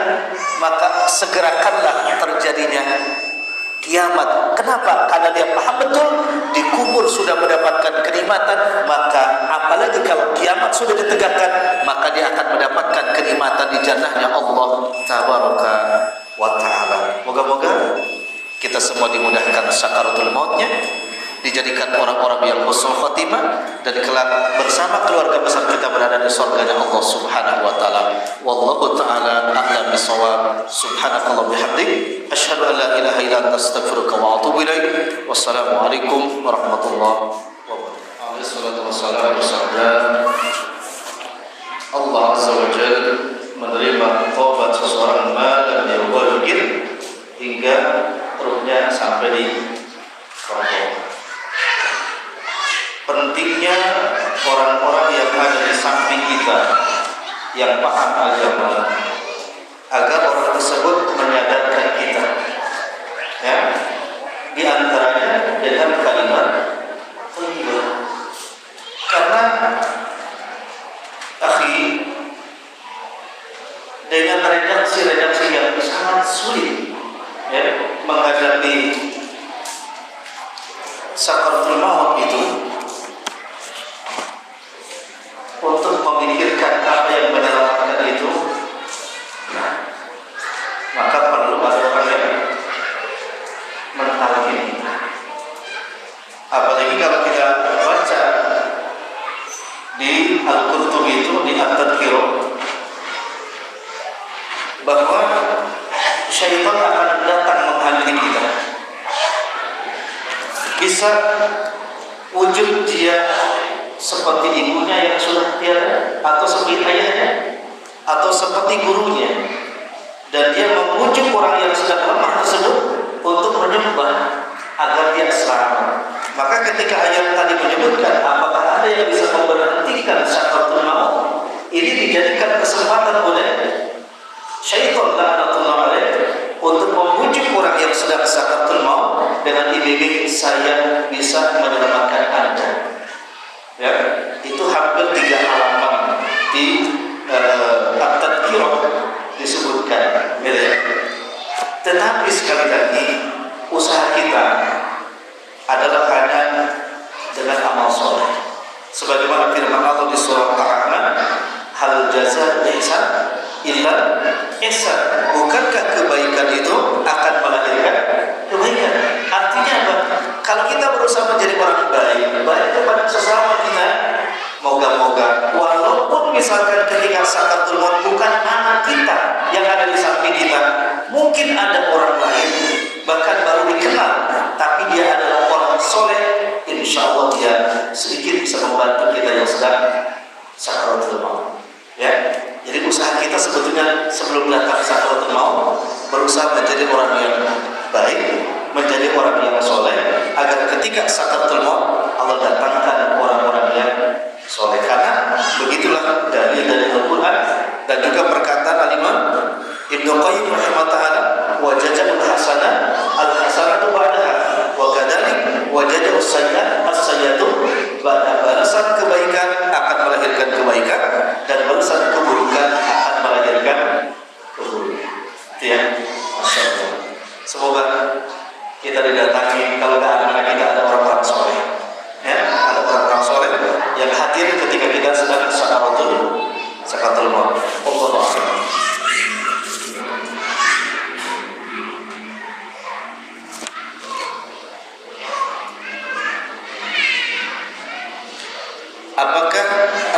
maka segerakanlah terjadinya kiamat. Kenapa? Karena dia paham betul dikubur sudah mendapatkan kenikmatan, maka apalagi kalau kiamat sudah ditegakkan, maka dia akan mendapatkan kenikmatan di jannahnya Allah Tabaraka wa Ta'ala. Moga-moga kita semua dimudahkan sakaratul mautnya, dijadikan orang-orang yang husnul khatimah, dan kelak bersama keluarga besar kita berada di surganya Allah Subhanahu wa taala. Wallahu taala a'lam bissawab. Subhanakallah bihamdik, asyhadu an la ilaha illa anta astaghfiruka wa atubu ilaik. Wassalamu alaikum warahmatullahi wabarakatuh. Azza wa Jalla menerima taubat seseorang malam yughargir hingga ruhnya sampai di kerongkongan. Pentingnya orang-orang yang ada di samping kita yang paham agama agar orang tersebut menyadarkan kita, ya, di antaranya dengan kalimat thayyibah. Karena akhi, dengan redaksi-redaksi yang sangat sulit, ya, menghadapi sakaratul maut itu, untuk memikirkan apa yang menyelamatkan itu, maka perlu ada orang yang mentalkin kita. Apalagi kalau kita baca di Al-Qurtubi itu, di At-Tadhkirah, bahwa syaitan akan datang menghantui kita. Bisa wujud dia seperti ibunya yang sudah tiada, atau seperti ayahnya, atau seperti gurunya, dan dia membujuk orang yang sedang lemah tersebut untuk menyembah agar dia selamat. Maka ketika ayat tadi menyebutkan apakah ada yang bisa memberhentikan sakaratul maut, ini dijadikan kesempatan oleh syaitan laknatullah alaih untuk membujuk orang yang sedang sakaratul maut dengan iming-iming saya bisa menyelamatkan Anda. Ya, itu hampir 3 halaman di At-Tadhkirah disebutkan, ya. Tetapi sekali lagi, usaha kita adalah hanya dengan amal soleh. Sebagaimana firman Allah di surah Al-A'raf, hal jaza ihsan illa ihsan. Bukankah kebaikan itu akan melahirkan kebaikan? Artinya apa? Kalau kita berusaha menjadi orang baik kepada sesama kita, moga-moga walaupun misalkan ketika sakaratul maut bukan anak kita yang ada di samping kita, mungkin ada orang lain bahkan baru dikenal, tapi dia adalah orang soleh, insya Allah dia sedikit bisa membantu kita yang sedang sakaratul maut. Ya, jadi usaha kita sebetulnya sebelum datang sakaratul maut berusaha menjadi orang yang baik, menjadi orang yang soleh, agar ketika sakaratul maut Allah datangkan orang-orang yang soleh. Karena begitulah dari Al-Quran dan juga perkataan Al-Imam Ibnu Qayyim rahimahullah, wajadul hasanah al-hasanatu ba'daha wa kadzalik wajadul sayyi'at as-sayyi'atu ba'da. Balasan kebaikan akan melahirkan kebaikan dan balasan keburukan akan melahirkan keburukan. Itu ya. Masyaallah. Semoga kita didatangi, kalau anak-anak kita ada orang-orang soleh, ya, ada orang-orang soleh yang hadir ketika kita sedang sakaratul maut. Allahu a'lam. Apakah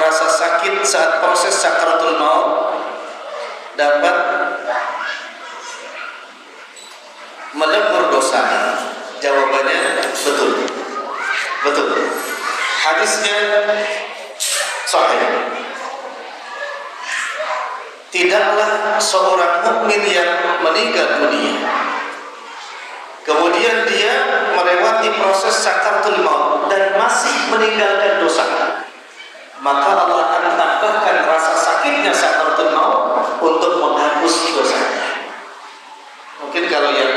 rasa sakit saat proses sakaratul maut dapat melebur dosa? Jawabannya betul. Betul. Hadisnya sahih. Tidaklah seorang mukmin yang meninggal dunia kemudian dia melewati proses sakaratul maut dan masih meninggalkan dosa, maka Allah akan tambahkan rasa sakitnya sakaratul maut untuk menghapus dosanya. Mungkin kalau yang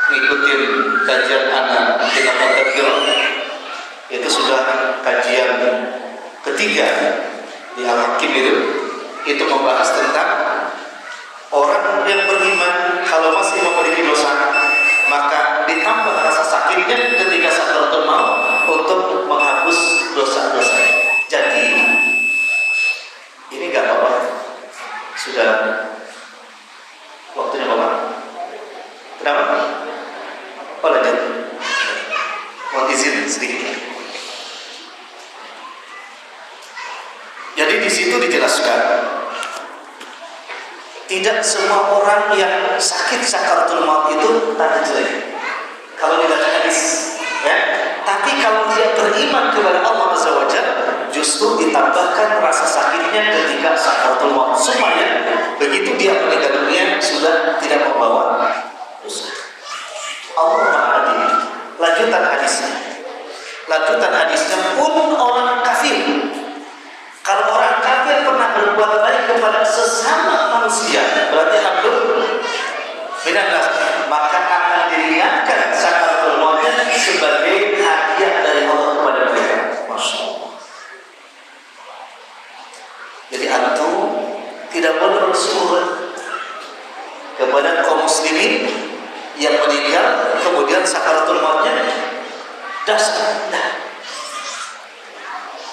ngikutin kajian anak kita At-Tadhkirah itu sudah kajian ketiga di Al-Hakim itu membahas tentang orang yang beriman kalau masih memiliki dosa, maka ditambah rasa sakitnya ketika sakaratul maut untuk menghapus dosa-dosanya. Jadi ini gak apa-apa, sudah waktunya Bapak. Kenapa? Oh, lanjut. Mohon izin sedikit. Jadi di situ dijelaskan, tidak semua orang yang sakit sakaratul maut itu tanda jelek. Kalau dibaca hadis, ya. Tapi kalau dia beriman kepada Allah Azza wa Jalla, justru ditambahkan rasa sakitnya ketika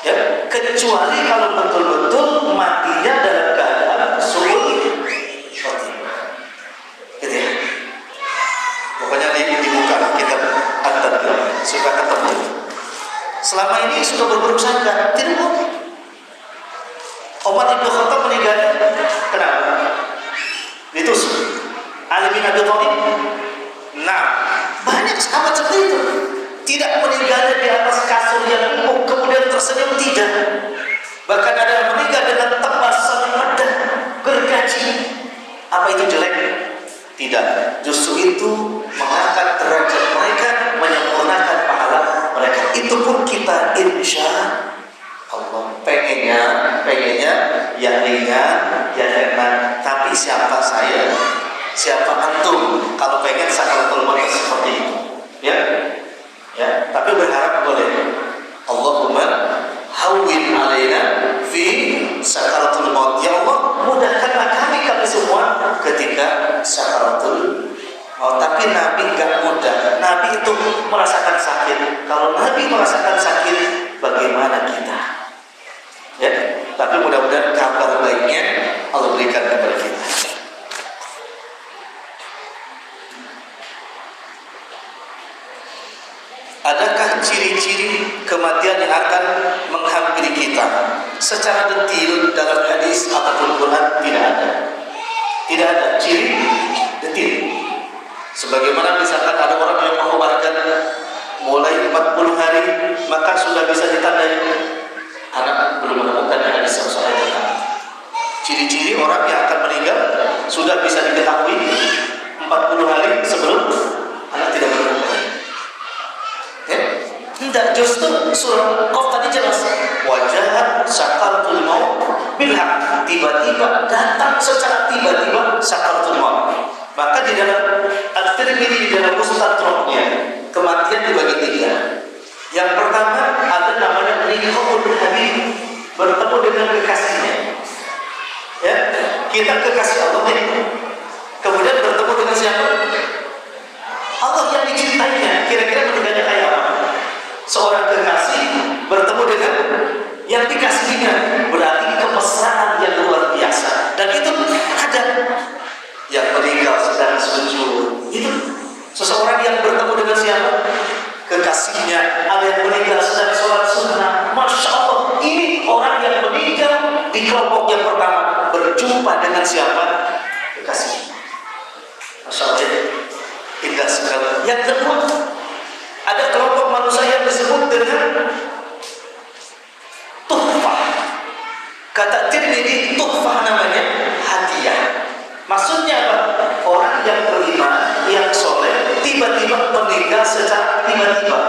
Ya, kecuali kalau betul-betul matinya dalam keadaan suul khotimah. Gitu ya. Pokoknya dibuka kitab At-Tadbir supaya ketemu. Selama ini sudah berburuk sangka, tidak boleh. Umar bin Khattab meninggal, kenapa? Ditusuk. Ali bin Abi Thalib, nah, banyak sahabat seperti itu. Tidak meninggalnya di atas kasur yang empuk kemudian tersenyum, tidak. Bahkan ada yang meninggal dengan tebasan pedang gergaji. Apa itu jelek? Tidak. Justru itu mengangkat derajat mereka, menyempurnakan pahala mereka. Itu pun kita insya Allah pengennya ya ringan, ya enak. Tapi siapa saya? Siapa antum kalau pengen sakaratul maut seperti itu? Ya, ya. Tapi berharap boleh. Allahumma hawwin alaina fi sakaratul maut. Ya Allah, mudahkanlah kami semua ketika sakaratul maut. Tapi Nabi enggak mudah. Nabi itu merasakan sakit. Kalau Nabi merasakan sakit, bagaimana kita? Ya, tapi mudah-mudahan kabar baiknya Allah berikan kepada kita. Adakah ciri-ciri kematian yang akan menghampiri kita? Secara detail dalam hadis ataupun Quran tidak ada. Tidak ada ciri detail. Sebagaimana misalkan ada orang yang mengobarkan mulai 40 hari maka sudah bisa ditandai. Anak belum menemukan hadis yang soal itu. Ciri-ciri orang yang akan meninggal sudah bisa diketahui 40 hari sebelum anak tidak menemukan. Ya? Tidak, justru surah Qaf tadi jelas. Wajah sakaratul maut bil haq. Tiba-tiba datang secara tiba-tiba sakaratul maut. Maka di dalam At-Tirmidzi, di dalam Mustadraknya, kematian dibagi 3. Yang pertama ada namanya liqa'ul habib, bertemu dengan kekasihnya. Ya, kita kekasih Allah ini. Kemudian bertemu dengan siapa? Allah yang dicintainya. Kira-kira meninggalnya kayak apa? Seorang kekasih bertemu dengan yang dikasihinya, berarti kemesraan yang luar biasa. Dan itu ada yang meninggal sedang sujud. Itu seseorang yang bertemu dengan siapa? Kekasihnya. Ada yang meninggal sedang sholat sunnah. Masya Allah, ini orang yang meninggal di kelompok yang pertama berjumpa dengan siapa? Kekasihnya. Masya Allah, indah sekali. Yang kedua, ada kelompok manusia yang disebut dengan tuhfah. Kata Tirmidzi, tuhfah namanya hadiah. Maksudnya apa? Orang yang beriman, yang soleh, tiba-tiba meninggal secara tiba-tiba.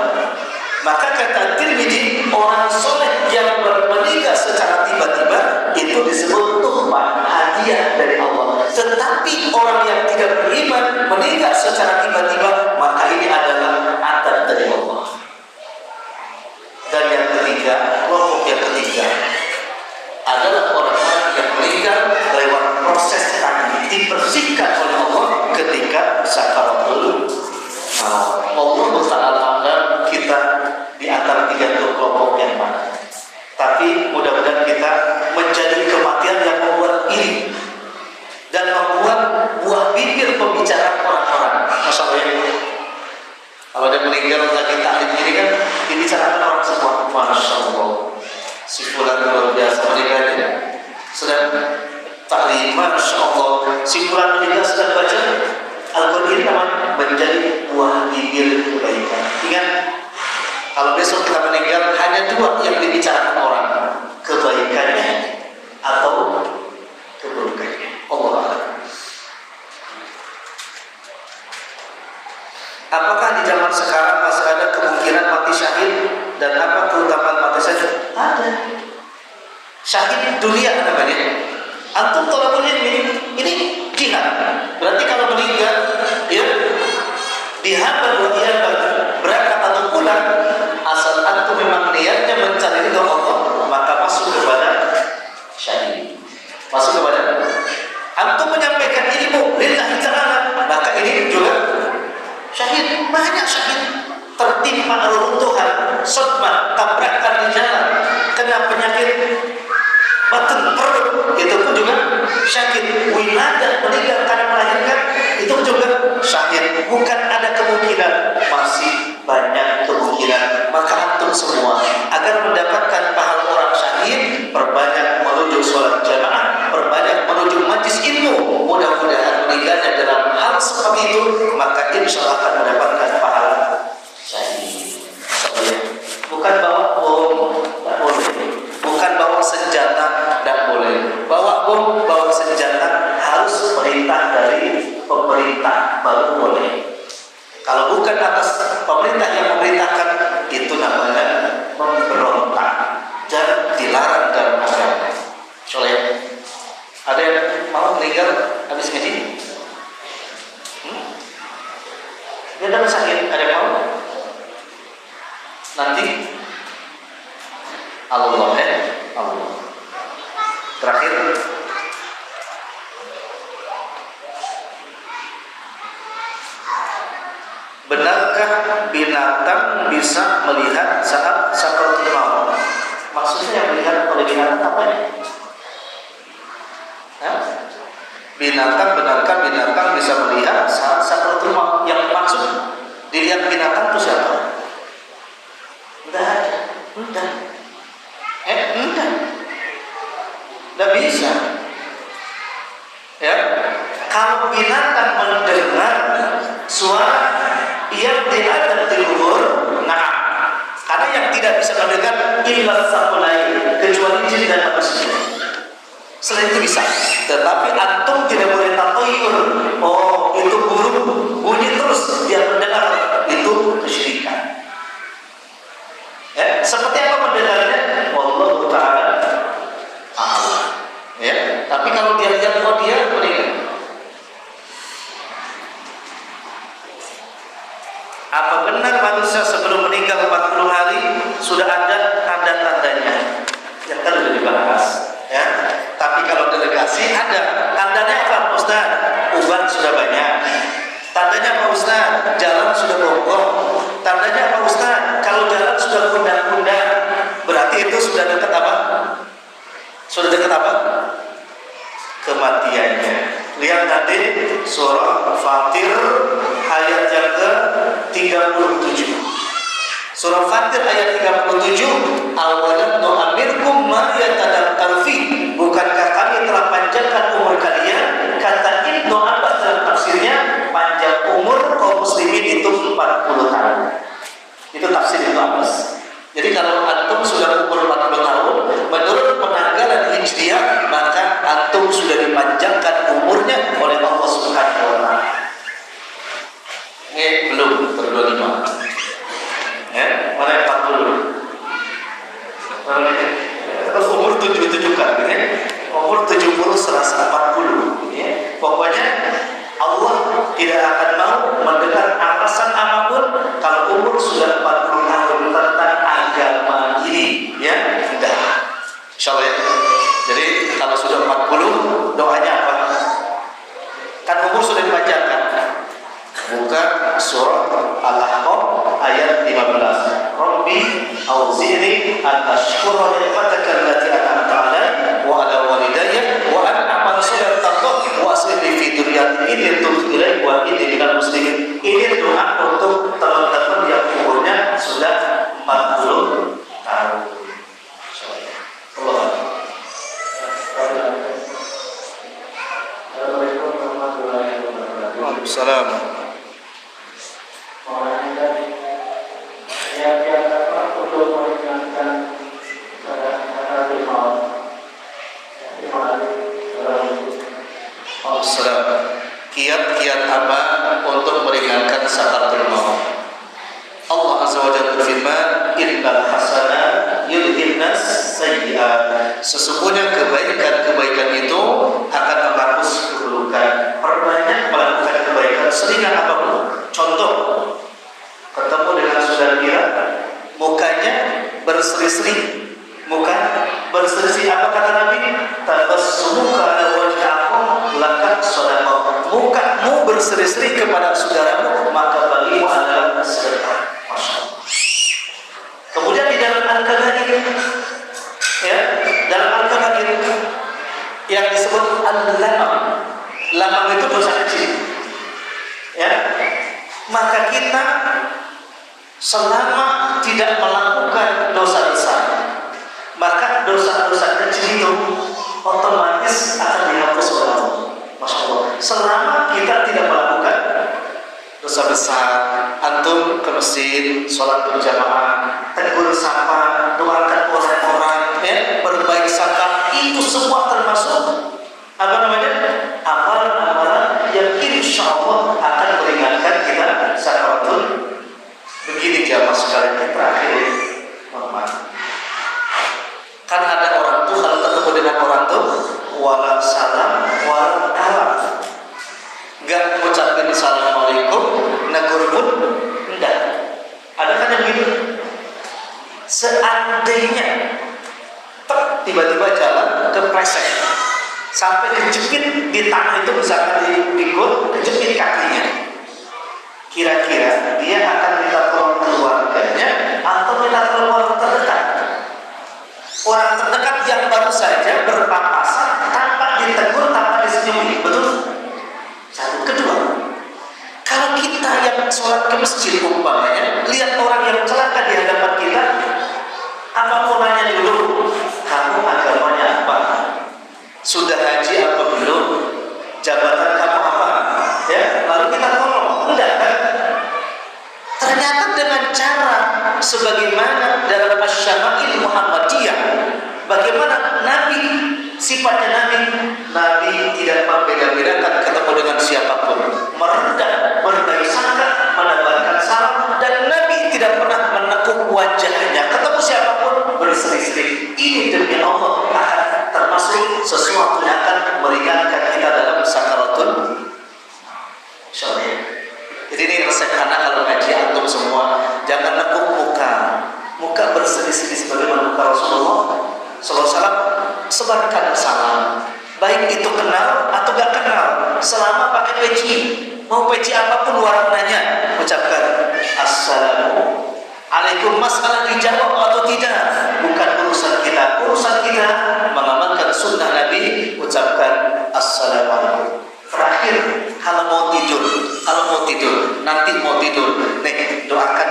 Maka kata Tirmidzi, orang soleh yang meninggal secara tiba-tiba itu disebut tuhfah, hadiah dari Allah. Tetapi orang yang tidak beriman meninggal secara tiba-tiba, maka ini adalah adab dari Allah. Dan yang ketiga, kelompok yang ketiga adalah orang-orang yang meninggal lewat proses tadi dibersihkan oleh Allah ketika sakaratul maut. Allah Ta'ala kita di antara 3 kelompok yang mana. Tapi mudah-mudahan kita menjadi kematian yang membuat iri dan membuat buah bibir pembicaraan orang-orang. Masya Allah, kalau ada meninggal lagi taklim ini kan dibicarakan orang semua. Masya Allah, si fulan luar biasa meninggalnya. Sedang taklim, Masya Allah, si fulan meninggal sedang baca Al-Quran namanya menjadi buah bibir kebaikan. Ingat, kalau besok kita meninggal hanya 2 yang dibicarakan orang, kebaikannya atau keburukannya. Allah Akbar. Apakah di zaman sekarang masih ada kemungkinan mati syahid dan apa keutamaan mati syahid? Ada. Syahid dunia namanya. Antum thalabul ilmi ini jihad. Berarti kalau meninggal ya dihambat berangkat atau pulang, asal antum memang niatnya mencari ridha Allah, maka masuk kepada syahid. Masuk kepada antum menyampaikan ilmu lillahi ta'ala, maka ini juga syahid. Banyak syahid tertimpa reruntuhan, sodmah, tabrakan di jalan, kena syahid. Wiladah, meninggal karena melahirkan, itu juga syahid. Bukan ada kemungkinan, masih banyak kemungkinan. Maka antum semua agar mendapatkan pahala orang syahid, perbanyak menuju sholat jamaah, perbanyak menuju majlis ilmu. Mudah-mudahan meninggalnya dalam hal seperti itu, maka insya Allah akan mendapatkan pahala syahid. Bukan bawa bom, tidak boleh. Bukan bawa senjata, tidak boleh. Bawa bom, bawa senjata harus perintah dari pemerintah baru boleh. Kalau bukan atas pemerintah yang memerintahkan, itu namanya memberontak dan dilarang dalam agama. Soalnya ada yang mau meninggal habis ngaji? Dia dapat sakit, ada yang mau? Nanti Allah Allah. Terakhir, benarkah binatang bisa melihat saat sakaratul maut? Maksudnya yang melihat oleh binatang apa ya? Benarkah binatang bisa melihat saat sakaratul maut? Yang maksud dilihat binatang itu siapa? Enggak. Enggak bisa. Ya, kalau binatang mendengar suara yang tidak terkubur, nah, karena yang tidak bisa mendengar illa saqalain, kecuali jin dan manusia. Selain itu bisa, tetapi antum tidak boleh tatayur. Oh, itu burung bunyi terus dia mendengar, itu kesyirikan. Ya, seperti apa mendengarnya? Wallahu ta'ala a'lam. Ya, tapi kalau dia lihat dia meninggal. Apa benar manusia sebelum meninggal 40 hari sudah ada tanda-tandanya? Yang kan sudah dibahas, ya. Tapi kalau delegasi ada tandanya apa, Ustaz? Uban sudah banyak. Tandanya apa, Ustaz? Jalan sudah bongkok. Tandanya apa, Ustaz? Kalau jalan sudah pundak-pundak, berarti itu sudah dekat apa? Sudah dekat apa? Kematiannya. Lihat nanti surah Fatir ayat yang ke-37. Surah Fatir ayat 37, awalam nu'amirkum ma yatadakkaru fi. Bukankah kami telah panjangkan umur kalian? Kata Ibnu Abbas dalam tafsirnya, panjang umur kaum muslimin itu 40 tahun. Itu tafsir Ibnu Abbas. Jadi kalau antum sudah umur 40 tahun, menurut penanggalan Hijriah, maka antum sudah dipanjangkan umurnya oleh Allah Subhanahu wa taala. Ini belum ber-25. Ya, mana yang 40? Terus umur 77 kan, ya? Umur 70 serasa 40, ya. Pokoknya Allah tidak akan mau mendengar alasan apapun kalau umur sudah 40 tahun tentang agama ini, ya. Tidak. Insyaallah ya. Jadi kalau sudah 40, doanya apa? Kan umur sudah dipanjangkan. Buka surah Al-Ahqaf ayat 15. Rabbi auzi'ni an ashkura ni'mataka allati an'amta 'alayya wa 'ala walidayya wa an a'mala shalihan tardah wa aslih li fi dunyati inni tubtu ilaik wa inni minal muslimin. Ini doa untuk teman-teman yang umurnya sudah 40 tahun. Waalaikumsalam. Kiat-kiat apa untuk meringankan sakaratul maut? Allah Azza wa Jalla berfirman, innal hasanat yudhibnas sayyi'at. Sesungguhnya kebaikan-kebaikan itu akan menghapus keburukan. Perbanyak melakukan kebaikan seringan apapun. Contoh, ketemu dengan saudara kita, mukanya berseri-seri, muka berseri-seri, apa kata Nabi? Tabassumuka ala wajhi akhik laka shadaqah. Mukamu berseri-seri kepada saudaramu, maka bagimu adalah sedekah. Masyaallah. Kemudian di dalam Al-Kabair, ya, dalam Al-Kabair yang disebut al-lamam. Lamam itu dosa kecil. Ya, maka kita selama tidak melakukan dosa besar, maka dosa-dosa kecil itu otomatis akan dihapus oleh Allah. Masya Allah. Selama kita tidak melakukan dosa besar, antum ke masjid, sholat berjamaah, tegur sapa, doakan orang-orang, ya, berbaik sangka, itu semua termasuk apa namanya? Amalan-amalan yang insya Allah akan meringankan kita sakaratul. Begini jamaah sekalian yang terakhir, Muhammad. Kan ada orang tuh kalau ketemu dengan orang tuh wala salam wala kalam, nggak mengucapkan assalamualaikum, negur pun enggak. Ada kan yang gitu? Seandainya tiba-tiba jalan kepleset sampai kejepit di tanah itu, misalkan di got kejepit kakinya, kira-kira dia akan minta tolong keluarganya atau minta tolong orang terdekat? Orang terdekat yang baru saja berpapasan tanpa ditegur, tanpa disenyumi, betul? Satu. Kedua, kalau kita yang sholat ke masjid umpamanya lihat orang yang celaka di hadapan kita, apa mau nanya dulu, kamu agamanya apa? Sudah haji apa belum? Jabatan kamu apa? Ya, lalu kita tolong, enggak kan? Ternyata dengan cara sebagaimana dalam Asy-Syama'il Muhammadiyah, bagaimana Nabi, sifatnya Nabi tidak membeda-bedakan ketemu dengan siapapun, merendah, berbaik sangka, menebarkan salam, dan Nabi tidak pernah menekuk wajahnya, ketemu siapapun berseri-seri. Ini demi Allah akan termasuk sesuatu yang akan meringankan kita dalam sakaratul syariah. Jadi ini resep anak kalau ngaji antum semua, jangan nekuk muka berseri-seri sebagaimana muka Rasulullah SAW. Sebarkan salam, baik itu kenal atau gak kenal, selama pakai peci, mau peci apapun warnanya, ucapkan assalamualaikum. Masalah dijawab atau tidak bukan urusan kita. Urusan kita mengamalkan sunnah Nabi, ucapkan assalamualaikum. Terakhir, kalau mau tidur, nanti mau tidur, nih doakan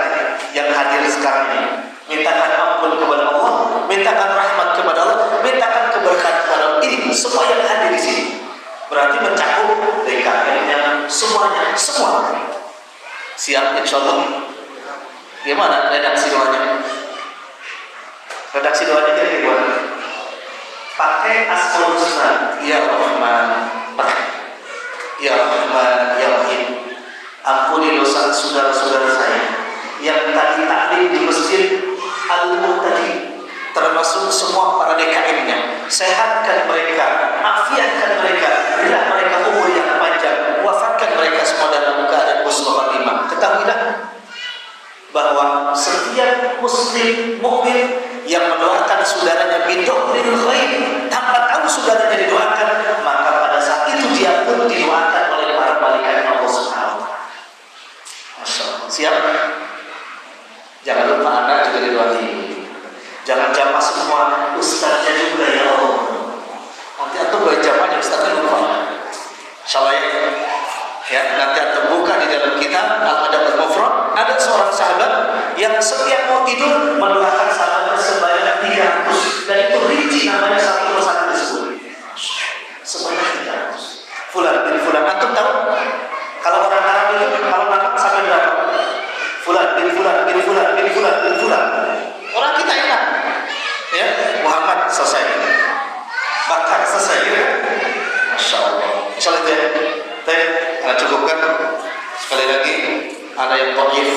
yang hadir sekarang ini, mintakan ampun kepada Allah, mintakan rahmat kepada Allah, mintakan keberkahan kepada Allah. Ini semua yang hadir di sini berarti mencakup DKM-nya, semuanya, semua. Siap insyaallah. Gimana redaksi doanya? Redaksi doanya jadi gimana? Pakai Asmaul Husna, ya Rahman, ya Rahman, ya Rahim, ampuni dosa saudara-saudara saya yang tadi taklim di masjid Al-Muqtadi, termasuk semua para DKM-nya. Sehatkan mereka, afiatkan mereka, berilah mereka umur yang panjang, wafatkan mereka semua dalam keadaan husnul khatimah. Ketahuilah bahwa setiap muslim mukmin yang mendoakan saudaranya bid'il khair tanpa tahu saudaranya didoakan, maka pada saat itu dia pun didoakan oleh para malaikat Allah Subhanahu wa taala. Masyaallah. Siap? Jangan lupa anak juga didoakan. Jangan jamaah semua, ustaznya juga ya Allah. Nanti antum boleh jamaahnya ustaznya lupa. Insyaallah ya, nanti antum buka di dalam kitab Al-Adab Al-Mufrad, ada seorang sahabat yang setiap mau tidur mendoakan sahabatnya sebanyak 300, dan itu rinci namanya satu persatu disebut. Sebanyak 300. Fulan bin Fulan, antum tahu? Kalau orang Arab itu kalau nama sampai berapa? Fulan bin Fulan bin Fulan bin Fulan bin Fulan. Orang kita enak, ya, Muhammad selesai, Bakar selesai, ya. Masya Allah. Insyaallah ya. Karena cukupkan. Sekali lagi, ada yang dhaif,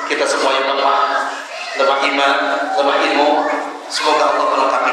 kita semua yang lemah iman, lemah ilmu. Semoga Allah melengkapi